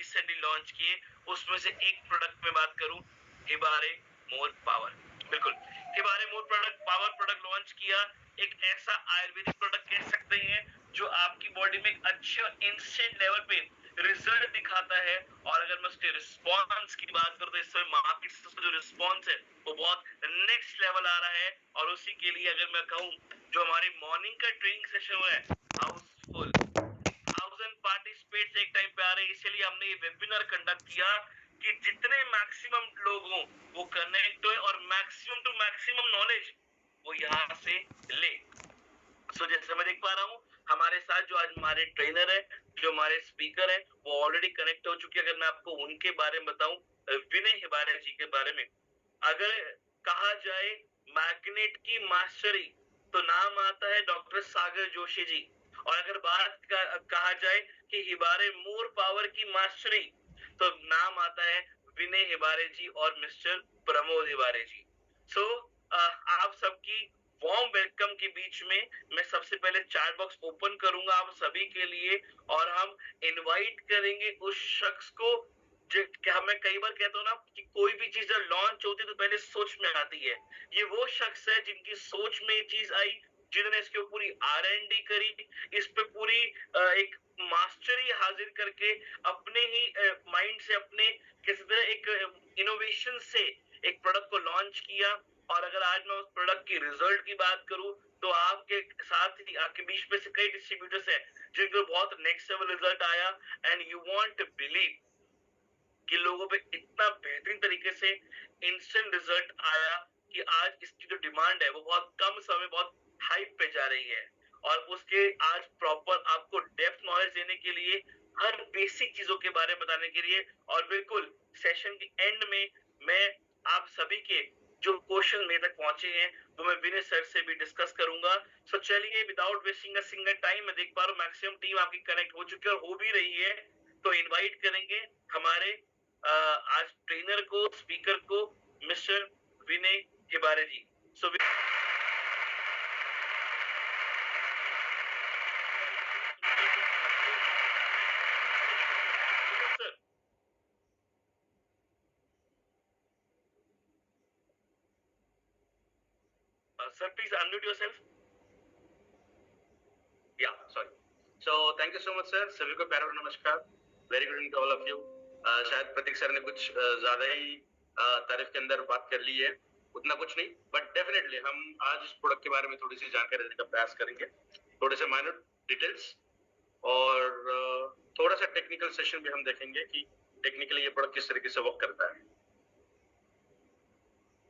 Recently launch किए, उसमें से एक प्रोडक्ट में बात करूं, हिबारे मोर पावर। बिल्कुल, हिबारे मोर प्रोडक्ट लॉन्च किया, एक ऐसा आयुर्वेदिक प्रोडक्ट कह सकते हैं जो आपकी बॉडी में अच्छा इंस्टेंट लेवल पे रिजल्ट दिखाता है। और अगर मैं उसके रिस्पॉन्स की बात करूं तो इस समय मार्केट से उसका जो रिस्पॉन्स है वो बहुत नेक्स्ट लेवल आ रहा है। और उसी के लिए अगर मैं कहूं, जो हमारी मॉर्निंग का ट्रेनिंग सेशन है हाउसफुल, 1000 पार्टिसिपेट्स एक टाइम पे आ रहे हैं, इसीलिए हमने ये वेबिनार कंडक्ट किया कि जितने मैक्सिमम लोग हों वो कनेक्ट हो और मैक्सिमम टू मैक्सिमम नॉलेज वो यहाँ से ले। सो जैसे मैं देख पा रहा हूँ हमारे साथ जो आज हमारे ट्रेनर है, जो हमारे स्पीकर है, वो ऑलरेडी कनेक्ट हो चुके हैं। अगर मैं आपको उनके बारे में बताऊं, विनय हिबारे जी के बारे में अगर कहा जाए मैग्नेट की मास्टरी तो नाम आता है डॉक्टर सागर जोशी जी। और अगर बात कहा जाए कि हिबारे मोर पावर की मास्टरी तो नाम आता है विनय हिबारे जी और मिस्टर प्रमोद हिबारे जी। सो आप सबकी वार्म वेलकम के बीच में मैं सबसे पहले चैट बॉक्स ओपन करूंगा आप सभी के लिए और हम इनवाइट करेंगे उस शख्स को जो मैं कई बार कहता हूँ ना कि कोई भी चीज जब लॉन्च होती है तो पहले सोच में आती है। ये वो शख्स है जिनकी सोच में ये चीज आई, जिन्होंने इसके ऊपर पूरी R&D करी, इस पे पूरी एक मास्टरी हासिल करके अपने ही माइंड से अपने किसी तरह एक इनोवेशन से एक प्रोडक्ट को लॉन्च किया। और अगर आज मैं उस प्रोडक्ट की रिजल्ट की बात करूं तो आपके साथ ही आपके बीच में से कई डिस्ट्रीब्यूटर्स हैं जिनको बहुत नेक्स्ट लेवल रिजल्ट आया। And you want to believe कि लोगों पे इतना बेहतरीन तरीके से इंस्टेंट रिजल्ट आया कि आज इसकी जो डिमांड है वो बहुत कम समय बहुत हाइप पे जा रही है। और उसके आज प्रॉपर आपको डेप्थ नॉलेज देने के लिए, हर बेसिक चीजों के बारे में बताने के लिए और बिल्कुल सेशन के एंड में मैं आप सभी के जो क्वेश्चन मेरे तक पहुंचे हैं वो मैं विनय सर से भी डिस्कस करूंगा। सो चलिए without wasting a single time, मैं देख पा रहा हूँ मैक्सिमम टीम आपकी कनेक्ट हो चुकी है और हो भी रही है, तो इनवाइट करेंगे हमारे आज ट्रेनर को, स्पीकर को, mister Vinay Hibare ji. So sir, please unmute yourself. Yeah, sorry. So thank you so much sir. सभी को प्यारा नमस्कार. Very good evening to all of you. शायद प्रतीक सर ने कुछ ज्यादा ही तारीफ के अंदर बात कर ली है, उतना कुछ नहीं, बट डेफिनेटली हम आज इस प्रोडक्ट के बारे में थोड़ी सी जानकारी देने का प्रयास करेंगे, थोड़े से माइनर डिटेल्स और थोड़ा सा टेक्निकल सेशन भी हम देखेंगे कि टेक्निकली ये प्रोडक्ट किस तरीके से वर्क करता है।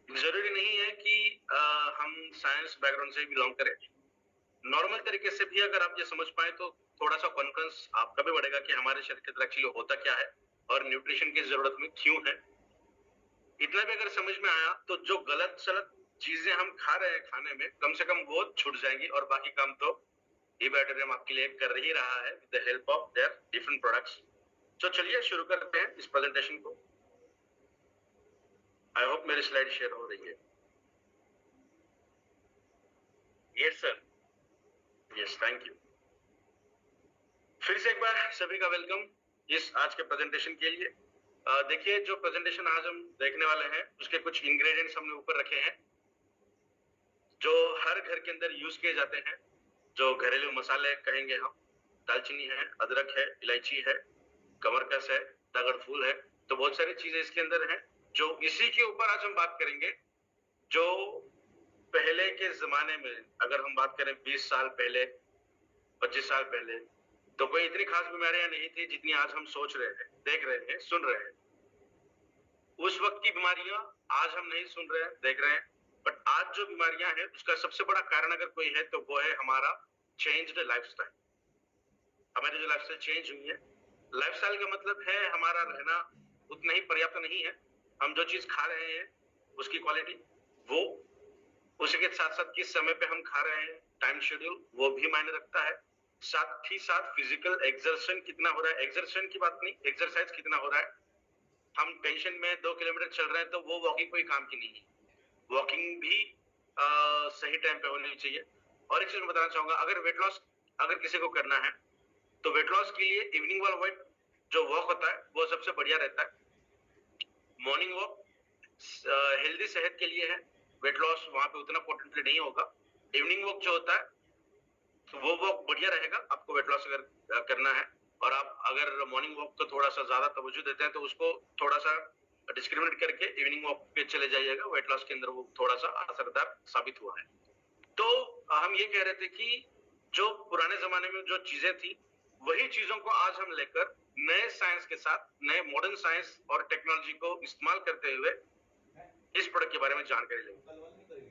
जरूरी नहीं है कि हम साइंस बैकग्राउंड से बिलोंग करें, नॉर्मल तरीके से भी अगर आप ये समझ पाए तो थोड़ा सा कॉन्फिडेंस आपका भी बढ़ेगा कि हमारे शरीर के अंदर एक्चुअली होता क्या है और न्यूट्रिशन की जरूरत में क्यों है। इतना भी अगर समझ में आया तो जो गलत सलत चीजें हम खा रहे हैं खाने में कम से कम वो छूट जाएंगी और बाकी काम तो हिबाटोरियम आपके लिए कर ही रहा है with the help of their different products. तो चलिए शुरू करते हैं इस प्रेजेंटेशन को। आई होप मेरी स्लाइड शेयर हो रही है। Yes sir, yes, thank you. फिर से एक बार सभी का वेलकम इस आज के प्रेजेंटेशन के लिए। देखिए जो प्रेजेंटेशन आज हम देखने वाले हैं उसके कुछ इंग्रेडिएंट्स हमने ऊपर रखे हैं जो हर घर के अंदर यूज किए जाते हैं, जो घरेलू मसाले कहेंगे हम। दालचीनी है, अदरक है, इलायची है, कमरकस है, तगड़ फूल है, तो बहुत सारी चीजें इसके अंदर हैं जो इसी के ऊपर आज हम बात करेंगे। जो पहले के जमाने में अगर हम बात करें 20 साल पहले, 25 साल पहले, तो कोई इतनी खास बीमारियां नहीं थी जितनी आज हम सोच रहे हैं, देख रहे हैं, सुन रहे हैं। उस वक्त की बीमारियां आज हम नहीं सुन रहे हैं, देख रहे हैं, बट आज जो बीमारियां हैं उसका सबसे बड़ा कारण अगर कोई है तो वो है हमारा चेंज्ड लाइफस्टाइल। हमारी जो लाइफस्टाइल चेंज हुई है, लाइफस्टाइल का मतलब है हमारा रहना उतना ही पर्याप्त नहीं है। हम जो चीज खा रहे हैं उसकी क्वालिटी, वो उसी के साथ साथ किस समय पे हम खा रहे हैं, टाइम शेड्यूल, वो भी मायने रखता है। साथ ही साथ फिजिकल एक्सर्शन कितना हो रहा है, एक्सर्शन की बात नहीं, एक्सरसाइज कितना हो रहा है। हम टेंशन में 2 किलोमीटर चल रहे हैं तो वो वॉकिंग कोई काम की नहीं है, वॉकिंग भी सही टाइम पे होनी चाहिए। और एक चीज मैं बताना चाहूंगा, अगर वेट लॉस अगर किसी को करना है तो वेट लॉस के लिए इवनिंग वाला जो वॉक होता है वो सबसे बढ़िया रहता है। मॉर्निंग वॉक हेल्दी सेहत के लिए है, वेट लॉस वहां पे उतना पोटेंटली नहीं होगा। इवनिंग वॉक जो होता है तो वो वॉक बढ़िया रहेगा आपको वेट लॉस अगर करना है, और आप अगर मॉर्निंग वॉक को थोड़ा सा ज्यादा तवज्जो देते हैं तो उसको थोड़ा सा डिस्क्रिमिनेट करके इवनिंग वॉक पे चले जाइएगा, वेट लॉस के अंदर वो थोड़ा सा असरदार साबित हुआ है। तो हम ये कह रहे थे कि जो पुराने जमाने में जो चीजें थी वही चीजों को आज हम लेकर नए साइंस के साथ, नए मॉडर्न साइंस और टेक्नोलॉजी को इस्तेमाल करते हुए इस प्रोडक्ट के बारे में जानकारी लेंगे।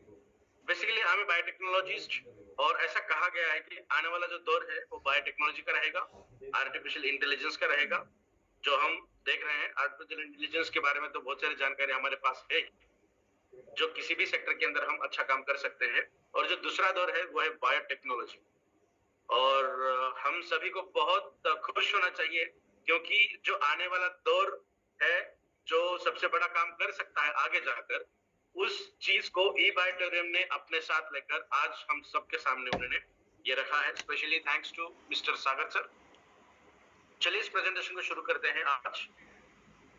बेसिकली आई एम बायोटेक्नोलॉजिस्ट, और ऐसा कहा गया है कि आने वाला जो दौर है वो बायोटेक्नोलॉजी का रहेगा, आर्टिफिशियल इंटेलिजेंस का रहेगा। जो हम देख रहे हैं आर्टिफिशियल इंटेलिजेंस के बारे में तो बहुत सारी जानकारी हमारे पास है, जो किसी भी सेक्टर के अंदर हम अच्छा काम कर सकते हैं। और जो दूसरा दौर है वो है बायोटेक्नोलॉजी, और हम सभी को बहुत खुश होना चाहिए, क्योंकि जो आने वाला दौर है जो सबसे बड़ा काम कर सकता है आगे जाकर, उस चीज को ई बायोटेरियम ने अपने साथ लेकर आज हम सबके सामने उन्होंने ये रखा है, specially thanks to mister Sagar sir. चलिए इस प्रेजेंटेशन को शुरू करते हैं। आज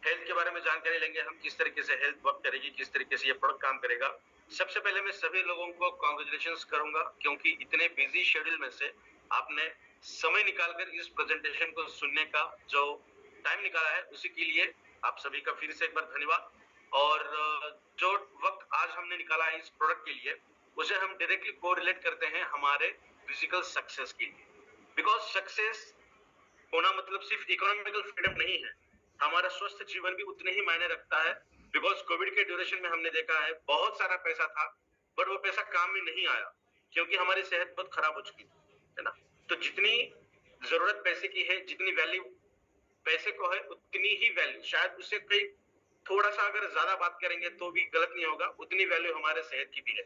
हेल्थ के बारे में जानकारी लेंगे हम, किस तरीके से हेल्थ वर्क करेगी, किस तरीके से ये प्रोडक्ट काम करेगा। सबसे पहले मैं सभी लोगों को कांग्रेचुलेशंस करूंगा, क्योंकि इतने बिजी शेड्यूल में से आपने समय निकालकर इस प्रेजेंटेशन को सुनने का जो टाइम निकाला है, उसी के लिए आप सभी का फिर से एक बार धन्यवाद। और जो वक्त आज हमने निकाला है इस प्रोडक्ट के लिए, उसे हम डायरेक्टली कोरिलेट करते हैं हमारे फिजिकल सक्सेस के लिए, बिकॉज सक्सेस होना मतलब सिर्फ इकोनॉमिकल फ्रीडम नहीं है, हमारा स्वस्थ जीवन भी उतने ही मायने रखता है। बिकॉज कोविड के ड्यूरेशन में हमने देखा है बहुत सारा पैसा था, बट वो पैसा काम में नहीं आया, क्योंकि हमारी सेहत बहुत खराब हो चुकी थी, है ना। तो जितनी जरूरत पैसे की है, जितनी वैल्यू पैसे को है, उतनी ही वैल्यू, शायद उससे कई थोड़ा सा अगर ज्यादा बात करेंगे तो भी गलत नहीं होगा, उतनी वैल्यू हमारे सेहत की भी है।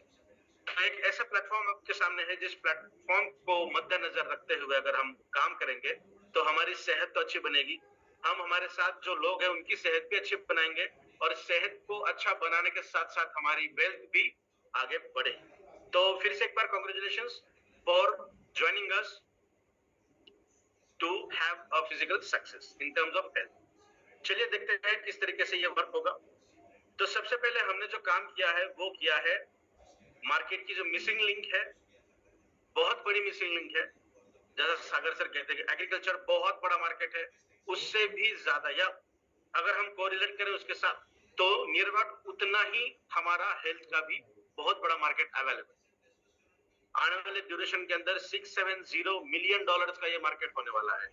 तो एक ऐसा प्लेटफॉर्म आपके सामने है जिस प्लेटफॉर्म को मद्देनजर रखते हुए अगर हम काम करेंगे तो हमारी सेहत तो अच्छी बनेगी, हम हमारे साथ जो लोग हैं उनकी सेहत भी अच्छी बनाएंगे, और सेहत को अच्छा बनाने के साथ साथ हमारी वेल्थ भी आगे बढ़े। तो फिर से एक बार congratulations for joining us to have a physical success in terms of health. चलिए देखते हैं किस तरीके से ये वर्क होगा। तो सबसे पहले हमने जो काम किया है वो किया है मार्केट की जो मिसिंग लिंक है, बहुत बड़ी मिसिंग लिंक है। जैसा सागर सर कहते हैं कि एग्रीकल्चर बहुत बड़ा मार्केट है, उससे भी ज्यादा, या अगर हम कोरिलेट करें उसके साथ, तो नियर अबाउट उतना ही हमारा हेल्थ का भी बहुत बड़ा मार्केट अवेलेबल है। आने वाले ड्यूरेशन के अंदर $670 मिलियन का ये मार्केट होने वाला है।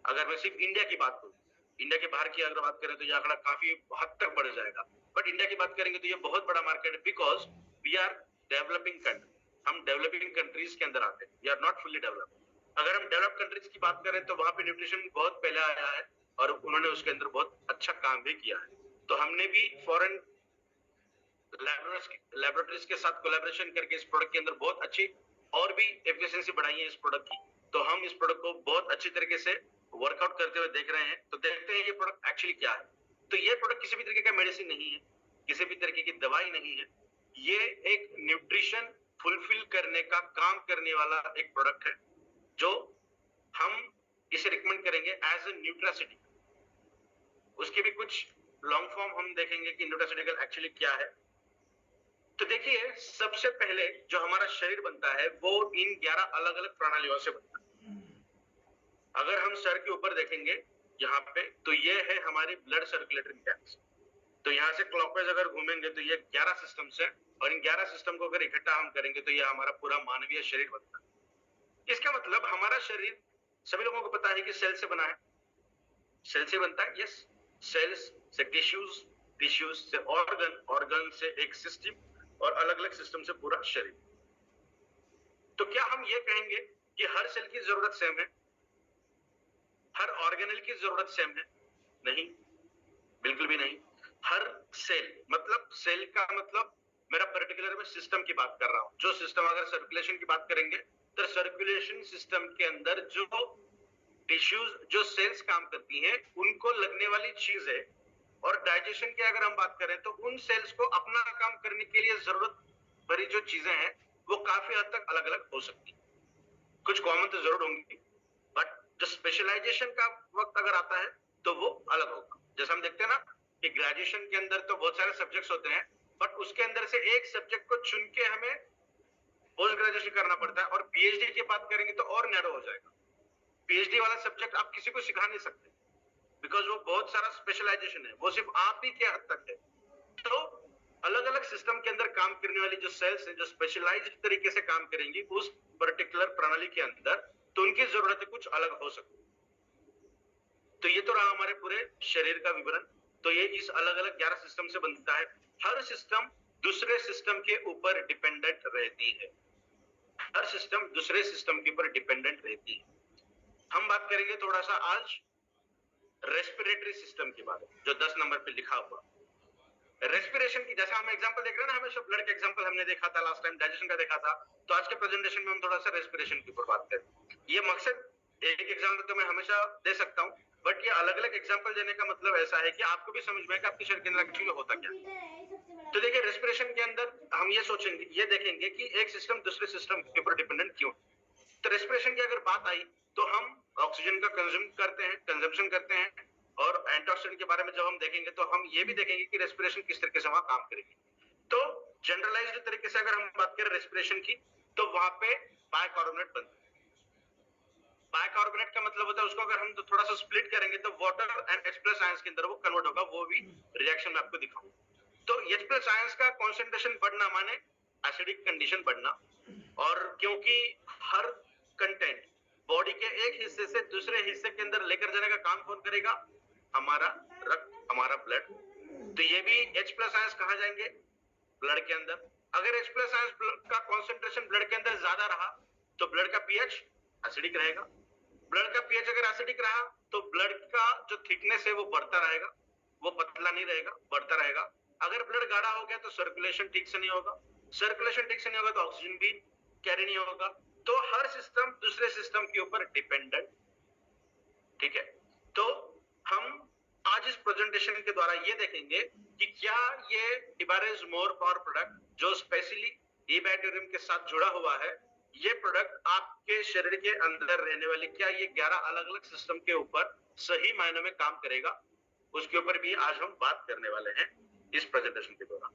अगर मैं सिर्फ इंडिया की बात करूं, इंडिया के बाहर की अगर बात करें तो ये आंकड़ा काफी हद तक बढ़ जाएगा, बट इंडिया की बात करेंगे तो ये बहुत बड़ा मार्केट है, because we are developing country, हम डेवलपिंग कंट्रीज के अंदर आते हैं, we are not fully developed. अगर हम डेवलप कंट्रीज की बात करें तो वहां पे न्यूट्रिशन बहुत पहले आया है, और उन्होंने उसके अंदर बहुत अच्छा काम भी किया है। तो हमने भी फॉरेन लैबोरेटरीज के साथ कोलैबोरेशन करके इस प्रोडक्ट के अंदर बहुत अच्छी और भी एफिशिएंसी बढ़ाई है इस प्रोडक्ट की। तो हम इस प्रोडक्ट को बहुत अच्छी तरीके से वर्कआउट करते हुए देख रहे हैं। तो देखते हैं ये प्रोडक्ट एक्चुअली क्या है। तो ये प्रोडक्ट किसी भी तरीके का मेडिसिन नहीं है, किसी भी तरीके की दवाई नहीं है, ये एक न्यूट्रिशन फुलफिल करने का काम करने वाला एक प्रोडक्ट है, जो हम इसे रिकमेंड करेंगे एज ए न्यूट्रासिटी। उसके भी कुछ लॉन्ग फॉर्म हम देखेंगे कि न्यूट्रास्यूटिकल एक्चुअली क्या है। तो देखिए, सबसे पहले जो हमारा शरीर बनता है वो इन 11 अलग अलग प्रणालियों से बनता है। अगर हम सर के ऊपर देखेंगे यहाँ पे, तो ये है हमारी ब्लड सर्कुलेटरी कैप्स। तो यहाँ से क्लॉकवाइज अगर घूमेंगे तो ये 11 सिस्टम्स है, और इन 11 सिस्टम को अगर इकट्ठा हम करेंगे तो ये हमारा पूरा मानवीय शरीर बनता है। इसका मतलब हमारा शरीर सभी लोगों को पता है कि सेल से बना है, सेल से बनता है, यस। सेल्स से टिश्यूज, टिश्यूज से ऑर्गन, ऑर्गन से एक सिस्टम, और अलग अलग सिस्टम से पूरा शरीर। तो क्या हम ये कहेंगे कि हर सेल की जरूरत सेम है, हर ऑर्गेनल की जरूरत सेम है? नहीं, बिल्कुल भी नहीं। हर सेल मतलब, सेल का मतलब मेरा पर्टिकुलर में सिस्टम की बात कर रहा हूं। जो सिस्टम, अगर सर्कुलेशन की बात करेंगे तो सर्कुलेशन सिस्टम के अंदर जो टिश्यूज, जो सेल्स काम करती हैं, उनको लगने वाली चीजें, और डाइजेशन की अगर हम बात करें तो उन सेल्स को अपना काम करने के लिए जरूरत भरी जो चीजें हैं वो काफी हद तक अलग अलग हो सकती है। कुछ कॉमन तो जरूर होंगी, बट जो स्पेशलाइजेशन का वक्त अगर आता है तो वो अलग होगा। जैसे हम देखते हैं ना कि ग्रेजुएशन के अंदर तो बहुत सारे सब्जेक्ट्स होते हैं, बट उसके अंदर से एक सब्जेक्ट को चुन के हमें पोस्ट ग्रेजुएशन करना पड़ता है। और पीएचडी की बात करेंगे तो और नैरो हो जाएगा। पीएचडी वाला सब्जेक्ट आप किसी को सिखा नहीं सकते, बिकॉज वो बहुत सारा स्पेशलाइजेशन है, वो सिर्फ आप ही के हद तक है। तो अलग अलग सिस्टम के अंदर काम करने वाली जो सेल्स हैं, जो स्पेशलाइज्ड तरीके से काम करेंगी उस पर्टिकुलर प्रणाली के अंदर, तो उनकी जरूरतें कुछ अलग हो सकती है। तो ये तो रहा हमारे पूरे शरीर का विवरण। तो ये इस अलग अलग 11 सिस्टम से बनता है। हर सिस्टम दूसरे सिस्टम के ऊपर डिपेंडेंट रहती है। हर सिस्टम दूसरे सिस्टम के ऊपर डिपेंडेंट रहती है। हम बात करेंगे थोड़ा सा आज रेस्पिरेटरी सिस्टम के बारे में, जो 10 नंबर पे लिखा हुआ। रेस्पिरेशन की जैसा हम एग्जांपल देख रहे हैं ना, हमेशा ब्लड का एग्जांपल हमने देखा था लास्ट टाइम, डाइजेशन का देखा था। तो आज के प्रेजेंटेशन में हम थोड़ा सा रेस्पिरेशन के ऊपर बात करें। ये मकसद, एक एग्जांपल तो मैं हमेशा दे सकता हूँ, बट ये अलग अलग एग्जांपल देने का मतलब ऐसा है कि आपको भी समझ में कि आपके शरीर के अंदर एक्चुअली होता क्या है। तो देखिए, रेस्पिरेशन के अंदर हम ये सोचेंगे, ये देखेंगे कि एक सिस्टम दूसरे सिस्टम के ऊपर डिपेंडेंट क्यों। तो रेस्पिरेशन की अगर बात आई तो हम ऑक्सीजन का कंजम्पशन करते हैं। और एंटीऑक्सीडेंट के बारे में जब हम देखेंगे तो हम ये भी देखेंगे कि रेस्पिरेशन किस तरीके से वहां काम करेगी। तो जनरलाइज्ड तरीके से अगर हम बात करें रेस्पिरेशन की, तो वहां पे बाइकार्बोनेट बनता है। बाइकार्बोनेट का मतलब होता है, उसको अगर हम तो थोड़ा सा स्प्लिट करेंगे तो वाटर एंड H+ आयंस के अंदर वो कन्वर्ट होगा। वो भी रिएक्शन में आपको दिखाऊंगा। तो H+ आयंस का कॉन्सेंट्रेशन बढ़ना माने एसिडिक कंडीशन बढ़ना। और क्योंकि हर कंटेंट बॉडी के एक हिस्से से दूसरे हिस्से के अंदर लेकर जाने का काम कौन करेगा? हमारा रक्त, हमारा ब्लड। तो ये भी H+ आयंस कहां जाएंगे? ब्लड के अंदर। अगर H+ आयंस का कॉन्सेंट्रेशन ब्लड के अंदर ज्यादा रहा तो ब्लड का पीएच एसिडिक रहेगा। ब्लड का पीएच अगर एसिडिक रहा तो ब्लड का जो थिकनेस है वो बढ़ता रहेगा, वो पतला नहीं रहेगा, बढ़ता रहेगा। अगर ब्लड गाढ़ा हो गया तो सर्कुलेशन ठीक से नहीं होगा, सर्कुलेशन ठीक से नहीं होगा तो ऑक्सीजन भी कैरी नहीं होगा। तो हर सिस्टम दूसरे सिस्टम के ऊपर डिपेंडेंट। ठीक है, तो हम आज इस प्रेजेंटेशन के द्वारा ये देखेंगे कि क्या ये इबारेज मोर पावर प्रोडक्ट जो स्पेशली ईबैक्टीरियम के साथ जुड़ा हुआ है, ये प्रोडक्ट आपके शरीर के अंदर रहने वाली, क्या ये 11 अलग अलग सिस्टम के ऊपर सही मायनों में काम करेगा, उसके ऊपर भी आज हम बात करने वाले हैं इस प्रेजेंटेशन के दौरान।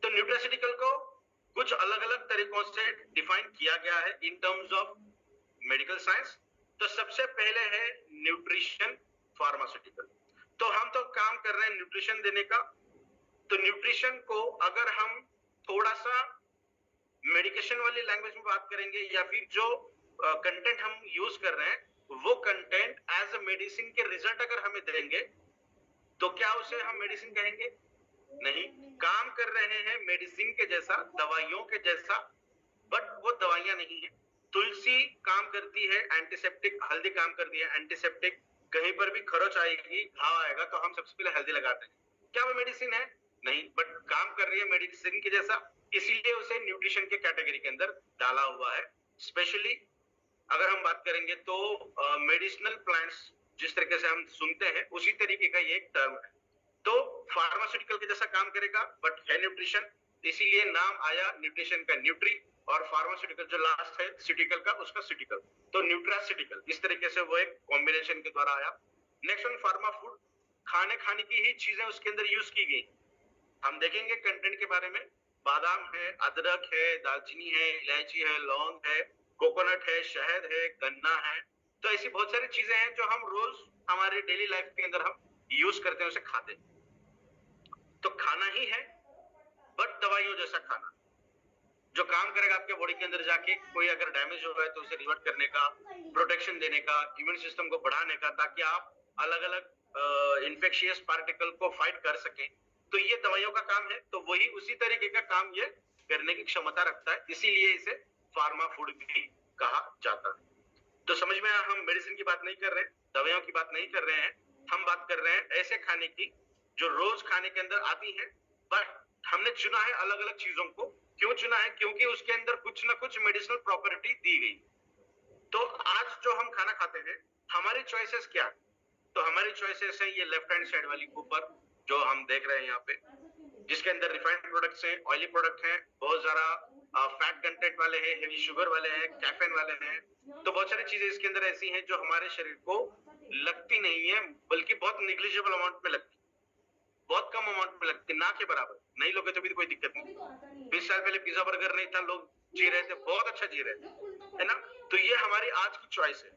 तो न्यूट्रास्यूटिकल को कुछ अलग अलग तरीकों से डिफाइन किया गया है इन टर्म्स ऑफ मेडिकल साइंस। तो सबसे पहले है न्यूट्रिशन फार्मास्यूटिकल। तो हम तो काम कर रहे हैं न्यूट्रिशन देने का। तो न्यूट्रिशन को अगर हम थोड़ा सा मेडिकेशन वाली लैंग्वेज में बात करेंगे, या फिर जो कंटेंट हम यूज कर रहे हैं वो कंटेंट एज अ मेडिसिन के रिजल्ट अगर हमें देंगे तो क्या उसे हम मेडिसिन कहेंगे? नहीं, काम कर रहे हैं मेडिसिन के जैसा, दवाइयों के जैसा, बट वो दवाइयां नहीं है। तुलसी काम करती है एंटीसेप्टिक, हल्दी काम करती है एंटीसेप्टिक। कहीं पर भी खरोच आएगी, घाव आएगा तो हम सबसे पहले हल्दी लगाते हैं। क्या वो मेडिसिन है? नहीं, बट काम कर रही है मेडिसिन के जैसा, इसीलिए उसे न्यूट्रिशन के कैटेगरी के अंदर डाला हुआ है। स्पेशली अगर हम बात करेंगे तो मेडिसिनल प्लांट्स जिस तरीके से हम सुनते हैं उसी तरीके का ये एक टर्म है। तो फार्मास्यूटिकल के जैसा काम करेगा बट है न्यूट्रिशन, इसीलिए नाम आया न्यूट्रिशन का न्यूट्री, और फार्मास्यूटिकल जो लास्ट है सिटिकल का, उसका सिटिकल। तो न्यूट्रास्यूटिकल इस तरीके से वो एक कॉम्बिनेशन के द्वारा आया। नेक्स्ट वन फार्मा फूड, खाने की ही चीजें उसके अंदर यूज की गई। हम देखेंगे कंटेंट के बारे में, बादाम है, अदरक है, दालचीनी है, इलायची है, लौंग है, कोकोनट है, शहद है, गन्ना है। तो ऐसी बहुत सारी चीजें हैं जो हम रोज हमारे डेली लाइफ के अंदर हम यूज करते हैं, उसे खाते हैं। तो खाना ही है बट दवाइयों जैसा खाना, जो काम करेगा आपके बॉडी के अंदर जाके। कोई अगर डैमेज हो रहा है तो उसे रिवर्ट करने का, प्रोटेक्शन देने का, इम्यून सिस्टम को बढ़ाने का, ताकि आप अलग अलग इन्फेक्शियस पार्टिकल को फाइट कर सकें। तो ये दवाइयों का काम है। तो वही उसी तरीके का काम ये करने की क्षमता रखता है, इसीलिए इसे फार्मा फूड भी कहा जाता है। तो समझ में आया, हम मेडिसिन की बात नहीं कर रहे हैं, दवाइयों की बात नहीं कर रहे हैं, हम बात कर रहे हैं ऐसे खाने की जो रोज खाने के अंदर आती है, बट हमने चुना है अलग अलग चीजों को। क्यों चुना है? क्योंकि उसके अंदर कुछ ना कुछ मेडिसिनल प्रॉपर्टी दी गई। तो आज जो हम खाना खाते हैं, हमारी चॉइसेस क्या? तो हमारी चॉइसेस है ये लेफ्ट हैंड साइड वाली ऊपर जो हम देख रहे हैं यहाँ पे, जिसके अंदर रिफाइंड प्रोडक्ट्स हैं, ऑयली प्रोडक्ट हैं, बहुत सारा फैट कंटेंट वाले हैं, हेवी शुगर वाले हैं, कैफीन वाले हैं। तो बहुत सारी चीजें इसके अंदर ऐसी हैं जो हमारे शरीर को लगती नहीं है, बल्कि बहुत निग्लिजिबल अमाउंट में लगती है, बहुत कम अमाउंट में लगती है, ना के बराबर। नहीं लोगे तो भी कोई दिक्कत नहीं। 20 साल पहले पिज्जा बर्गर नहीं था, लोग जी रहे थे, बहुत अच्छा जी रहे थे, है ना। तो ये हमारी आज की चॉइस है,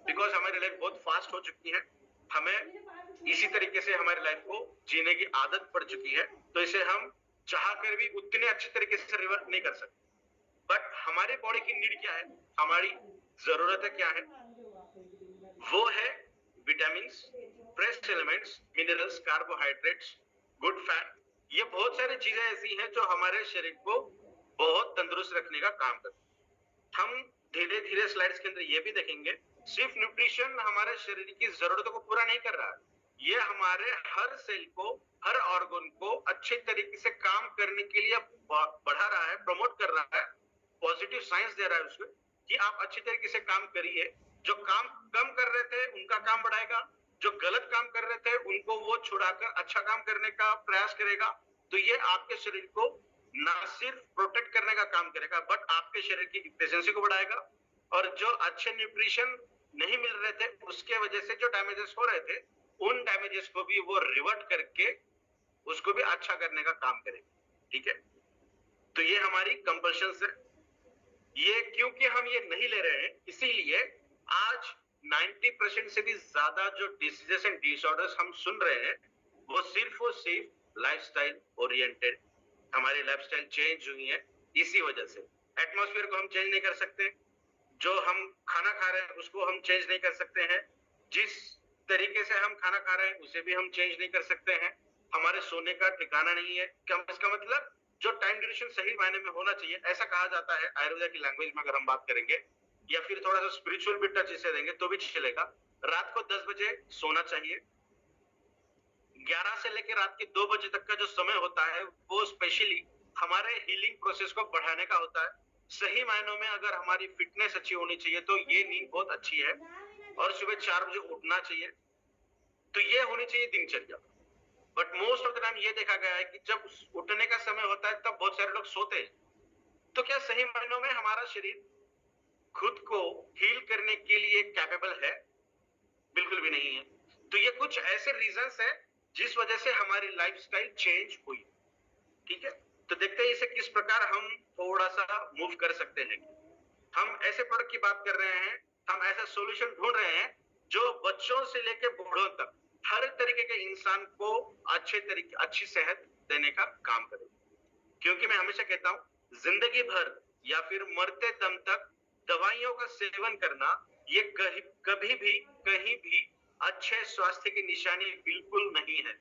बिकॉज हमारी लाइफ बहुत फास्ट हो चुकी है, हमें इसी तरीके से हमारी लाइफ को जीने की आदत पड़ चुकी है, तो इसे हम चाह कर भी उतने अच्छे तरीके से रिवर्ट नहीं कर सकते। बट हमारी बॉडी की नीड क्या है, हमारी जरूरतें क्या है, वो है vitamin, fresh elements, minerals, carbohydrates, good fat. ये बहुत सारी चीजें ऐसी हैं जो हमारे शरीर को बहुत तंदुरुस्त रखने का काम करती है। हम धीरे धीरे स्लाइड्स के अंदर ये भी देखेंगे, सिर्फ न्यूट्रिशन हमारे शरीर की जरूरतों को पूरा नहीं कर रहा है, ये हमारे हर सेल को, हर ऑर्गन को अच्छे तरीके से काम करने के लिए बढ़ा रहा है, प्रमोट कर रहा है, पॉजिटिव साइंस दे रहा है उसको कि आप अच्छी तरीके से काम करिए। जो काम कम कर रहे थे उनका काम बढ़ाएगा, जो गलत काम कर रहे थे उनको वो छुड़ाकर अच्छा काम करने का प्रयास करेगा। तो ये आपके शरीर को ना सिर्फ प्रोटेक्ट करने का काम करेगा, बट आपके शरीर की एफिशिएंसी को बढ़ाएगा, और जो अच्छे न्यूट्रिशन नहीं मिल रहे थे उसके वजह से जो डैमेजेस हो रहे थे, उन डैमेजेस को भी वो रिवर्ट करके उसको भी अच्छा करने का काम करेगा। ठीक है, तो ये हमारी कंपल्शन है। ये क्योंकि हम ये नहीं ले रहे हैं, इसीलिए आज 90% से भी ज्यादा जो डिसीजेस एंड डिसऑर्डर्स हम सुन रहे हैं, वो सिर्फ और सिर्फ लाइफस्टाइल ओरिएंटेड, हमारी लाइफस्टाइल चेंज हुई है। इसी वजह से एटमॉस्फेयर को हम चेंज नहीं कर सकते, जो हम खाना खा रहे हैं उसको हम चेंज नहीं कर सकते हैं, जिस तरीके से हम खाना खा रहे हैं उसे भी हम चेंज नहीं कर सकते हैं, हमारे सोने का ठिकाना नहीं है। इसका मतलब जो टाइम ड्यूरेशन सही मायने में होना चाहिए, ऐसा कहा जाता है आयुर्वेदा की लैंग्वेज में, अगर हम बात करेंगे या फिर थोड़ा सा स्पिरिचुअल भी टच इसे देंगे तो भी चलेगा। रात को 10 बजे सोना चाहिए, 11 से लेकर रात के 2 बजे तक का जो समय होता है वो स्पेशली हमारे हीलिंग प्रोसेस को बढ़ाने का होता है। सही मायनों में अगर हमारी फिटनेस अच्छी होनी चाहिए तो ये नींद बहुत अच्छी है, और सुबह 4 बजे उठना चाहिए, तो ये होनी चाहिए दिनचर्या। But most of the time ये देखा गया है कि जब उठने का समय होता है तब बहुत सारे लोग सोते हैं। तो क्या सही मायनों में हमारा शरीर खुद को हील करने के लिए कैपेबल है? बिल्कुल भी नहीं है। तो ये कुछ ऐसे रीजंस है जिस वजह से हमारी लाइफस्टाइल चेंज हुई। ठीक है, तो देखते हैं इसे किस प्रकार हम थोड़ा सा मूव कर सकते हैं। हम ऐसे प्रोडक्ट की बात कर रहे हैं, हम ऐसा सॉल्यूशन ढूंढ रहे हैं जो बच्चों से लेकर बूढ़ों तक हर तरीके के इंसान को अच्छी सेहत देने का काम करे। क्योंकि मैं हमेशा कहता हूं, जिंदगी भर या फिर मरते दम तक दवाइयों का सेवन करना ये कभी भी कहीं भी अच्छे स्वास्थ्य की निशानी बिल्कुल नहीं है।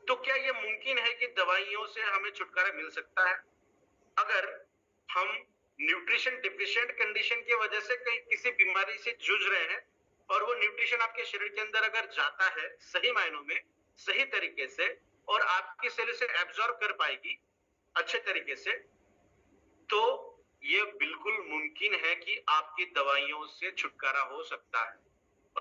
तो क्या ये मुमकिन है कि दवाइयों से हमें छुटकारा मिल सकता है? अगर हम न्यूट्रिशन डिफिशिएंट कंडीशन की वजह से कहीं किसी बीमारी से जूझ रहे हैं, और वो न्यूट्रिशन आपके शरीर के अंदर अगर जाता है सही मायनों में, सही तरीके से, और आपकी सेल से एब्जॉर्ब कर पाएगी अच्छे तरीके से, तो ये बिल्कुल मुमकिन है कि आपकी दवाइयों से छुटकारा हो सकता है,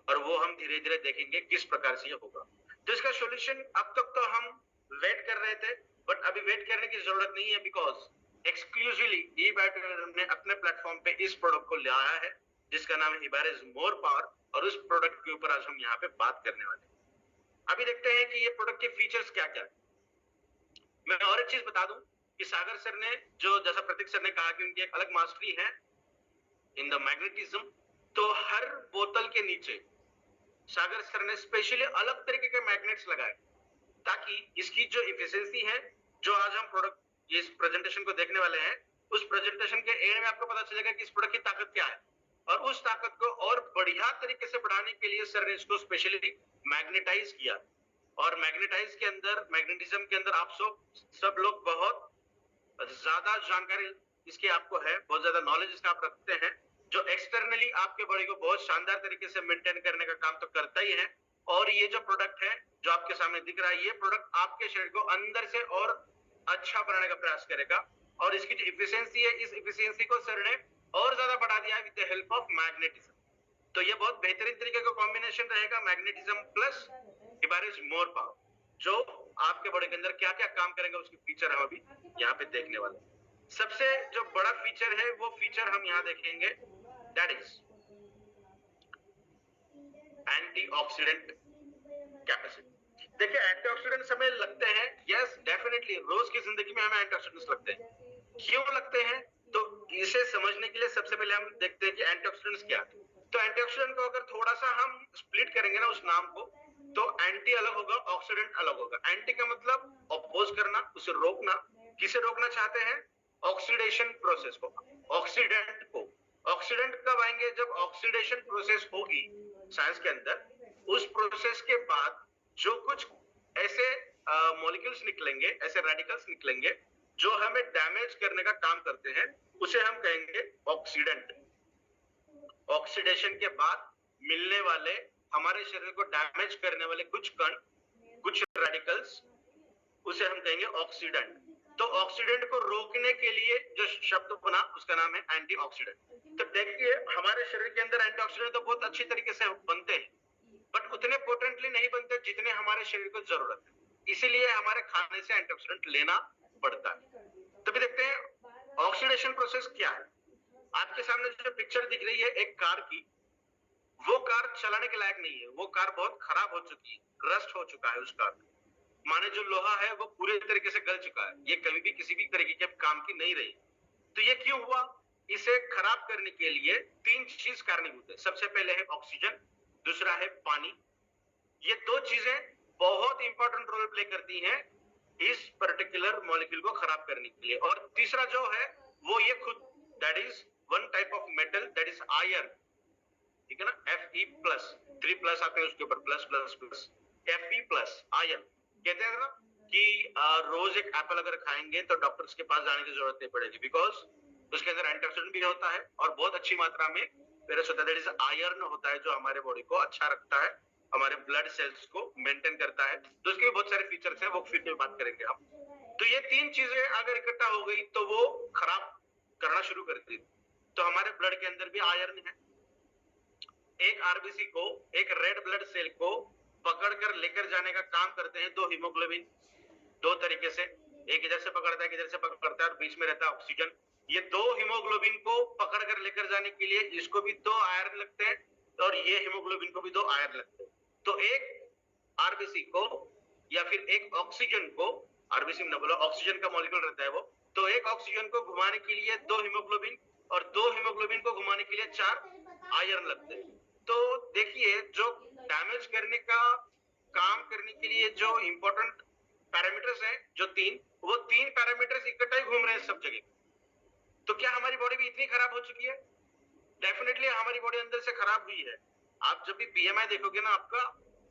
और वो हम धीरे धीरे देखेंगे किस प्रकार से ये होगा। तो इसका सॉल्यूशन अब तक तो हम वेट कर रहे थे, बट अभी वेट करने की जरूरत नहीं है, बिकॉज एक्सक्लूसिवली eBioTelegram ने अपने प्लेटफॉर्म पे इस प्रोडक्ट को लाया है जिसका नाम है इबारिज मोर पावर, और उस प्रोडक्ट के ऊपर आज हम यहाँ पे बात करने वाले हैं। अभी देखते हैं कि ये प्रोडक्ट के फीचर्स क्या क्या है। मैं और एक चीज बता दूं कि सागर सर ने, जो जैसा प्रतीक सर ने कहा कि उनकी एक अलग मास्टरी है इन द मैग्नेटिज्म, तो हर बोतल के नीचे सागर सर ने स्पेशली अलग तरीके के मैग्नेट्स लगाए, ताकि इसकी जो इफिशिएंसी है, जो आज हम प्रोडक्ट इस प्रेजेंटेशन को देखने वाले हैं, उस प्रेजेंटेशन के एंड में आपको पता चलेगा कि इस प्रोडक्ट की ताकत क्या है, और उस ताकत को और बढ़िया तरीके से बढ़ाने के लिए सर ने इसको स्पेशली मैग्नेटाइज किया। और मैग्नेटाइज के अंदर, मैग्नेटिज्म के अंदर आप सब लोग बहुत ज्यादा जानकारी इसकी आपको है, बहुत ज्यादा नॉलेज इसका आप रखते हैं, जो एक्सटर्नली आपके बॉडी को बहुत शानदार तरीके से मेंटेन करने का काम तो करता ही है। और ये जो प्रोडक्ट है जो आपके सामने दिख रहा है, ये प्रोडक्ट आपके शरीर को अंदर से और अच्छा बनाने का प्रयास करेगा, और इसकी जो इफिशिएंसी है, इस इफिशिएंसी को सर ने और ज्यादा बढ़ा दिया है with the help of magnetism. तो ये बहुत बेहतरीन तरीके का कॉम्बिनेशन रहेगा, मैग्नेटिज्म प्लस इबारिज मोर पावर, जो आपके बॉडी के अंदर क्या क्या काम करेगा उसके फीचर हम अभी यहाँ पे देखने वाले हैं। सबसे जो बड़ा फीचर है वो फीचर हम यहाँ देखेंगे, दैट इज एंटीऑक्सीडेंट कैपेसिटी। देखिए एंटीऑक्सीडेंट्स हमें लगते हैं, यस डेफिनेटली रोज की जिंदगी में हमें एंटीऑक्सीडेंट्स लगते हैं। क्यों लगते हैं? तो इसे समझने के लिए सबसे पहले हम देखते हैं कि एंटीऑक्सीडेंट्स क्या है। तो एंटीऑक्सीडेंट को अगर थोड़ा सा हम स्प्लिट करेंगे ना उस नाम को, तो एंटी अलग होगा, ऑक्सीडेंट अलग होगा। एंटी का मतलब अपोज करना, उसे रोकना। किसे रोकना चाहते हैं? ऑक्सीडेशन प्रोसेस को, ऑक्सीडेंट को। ऑक्सीडेंट कब आएंगे? जब ऑक्सीडेशन प्रोसेस होगी साइंस के अंदर, उस प्रोसेस के बाद जो कुछ ऐसे मॉलिक्यूल्स निकलेंगे, ऐसे रेडिकल्स निकलेंगे जो हमें डैमेज करने का काम करते हैं, उसे हम कहेंगे ऑक्सीडेंट। ऑक्सीडेशन के बाद मिलने वाले हमारे शरीर को डैमेज करने वाले कुछ कण, कुछ रेडिकल्स, उसे हम कहेंगे ऑक्सीडेंट। तो ऑक्सीडेंट को रोकने के लिए जो शब्द बना उसका नाम है एंटीऑक्सीडेंट। तो देखिए हमारे शरीर के अंदर एंटीऑक्सीडेंट तो बहुत अच्छी तरीके से बनते हैं, बट उतने पोटेंटली नहीं बनते जितने हमारे शरीर को जरूरत है। इसीलिए हमारे खाने से एंटीऑक्सीडेंट लेना पड़ता है। तभी देखते हैं ऑक्सीडेशन प्रोसेस क्या है। आपके सामने जो पिक्चर दिख रही है एक कार की, वो कार चलाने के लायक नहीं है। वो कार बहुत खराब हो चुकी है, रस्ट हो चुका है उस कार में। माने जो लोहा है वो पूरे तरीके से गल चुका है, ये कभी भी किसी भी तरीके के काम की नहीं रही। तो ये क्यों हुआ? इसे खराब करने के लिए तीन चीज कारणीभूत है। सबसे पहले है ऑक्सीजन, दूसरा है पानी। ये दो चीजें बहुत इंपॉर्टेंट रोल प्ले करती हैं इस पर्टिकुलर मॉलिक्यूल को खराब करने के लिए। और तीसरा जो है वो ये खुद, that is one type of metal, that is iron. ठीक है ना, Fe+, 3 प्लस आते हैं उसके ऊपर, plus plus plus, Fe+, iron. कहते हैं ना कि रोज एक एप्पल अगर खाएंगे तो डॉक्टर्स के पास जाने की जरूरत नहीं पड़ेगी, बिकॉज उसके अंदर एंटीऑक्सीडेंट भी होता है और बहुत अच्छी मात्रा में फेरस होता है, दैट इज आयरन होता है, जो हमारे बॉडी को अच्छा रखता है, हमारे ब्लड सेल्स को मेंटेन करता है। तो उसके भी बहुत सारे फीचर्स हैं, वो फिर में बात करेंगे हम। तो ये तीन चीजें अगर इकट्ठा हो गई तो वो खराब करना शुरू करती है। तो हमारे ब्लड के अंदर भी आयरन है। एक आरबीसी को, एक रेड ब्लड सेल को पकड़कर लेकर जाने का काम करते हैं दो हीमोग्लोबिन, दो तरीके से। एक इधर से पकड़ता है, एक इधर से पकड़ता है, और बीच में रहता है ऑक्सीजन। ये दो हीमोग्लोबिन को पकड़कर लेकर जाने के लिए इसको भी दो आयरन लगते हैं और ये हीमोग्लोबिन को भी दो आयरन लगते हैं। तो एक आरबीसी को या फिर एक ऑक्सीजन को, आरबीसी में बोला ऑक्सीजन का मॉलिक्यूल रहता है वो, तो एक ऑक्सीजन को घुमाने के लिए दो हीमोग्लोबिन और दो हीमोग्लोबिन को घुमाने के लिए 4 आयरन लगते हैं। तो देखिए जो डैमेज करने का काम करने के लिए जो इंपॉर्टेंट पैरामीटर्स हैं, जो वो तीन पैरामीटर्स इकट्ठा ही घूम रहे हैं सब जगह। तो क्या हमारी बॉडी भी इतनी खराब हो चुकी है? डेफिनेटली हमारी बॉडी अंदर से खराब हुई है। आप जब भी बीएमआई देखोगे ना आपका,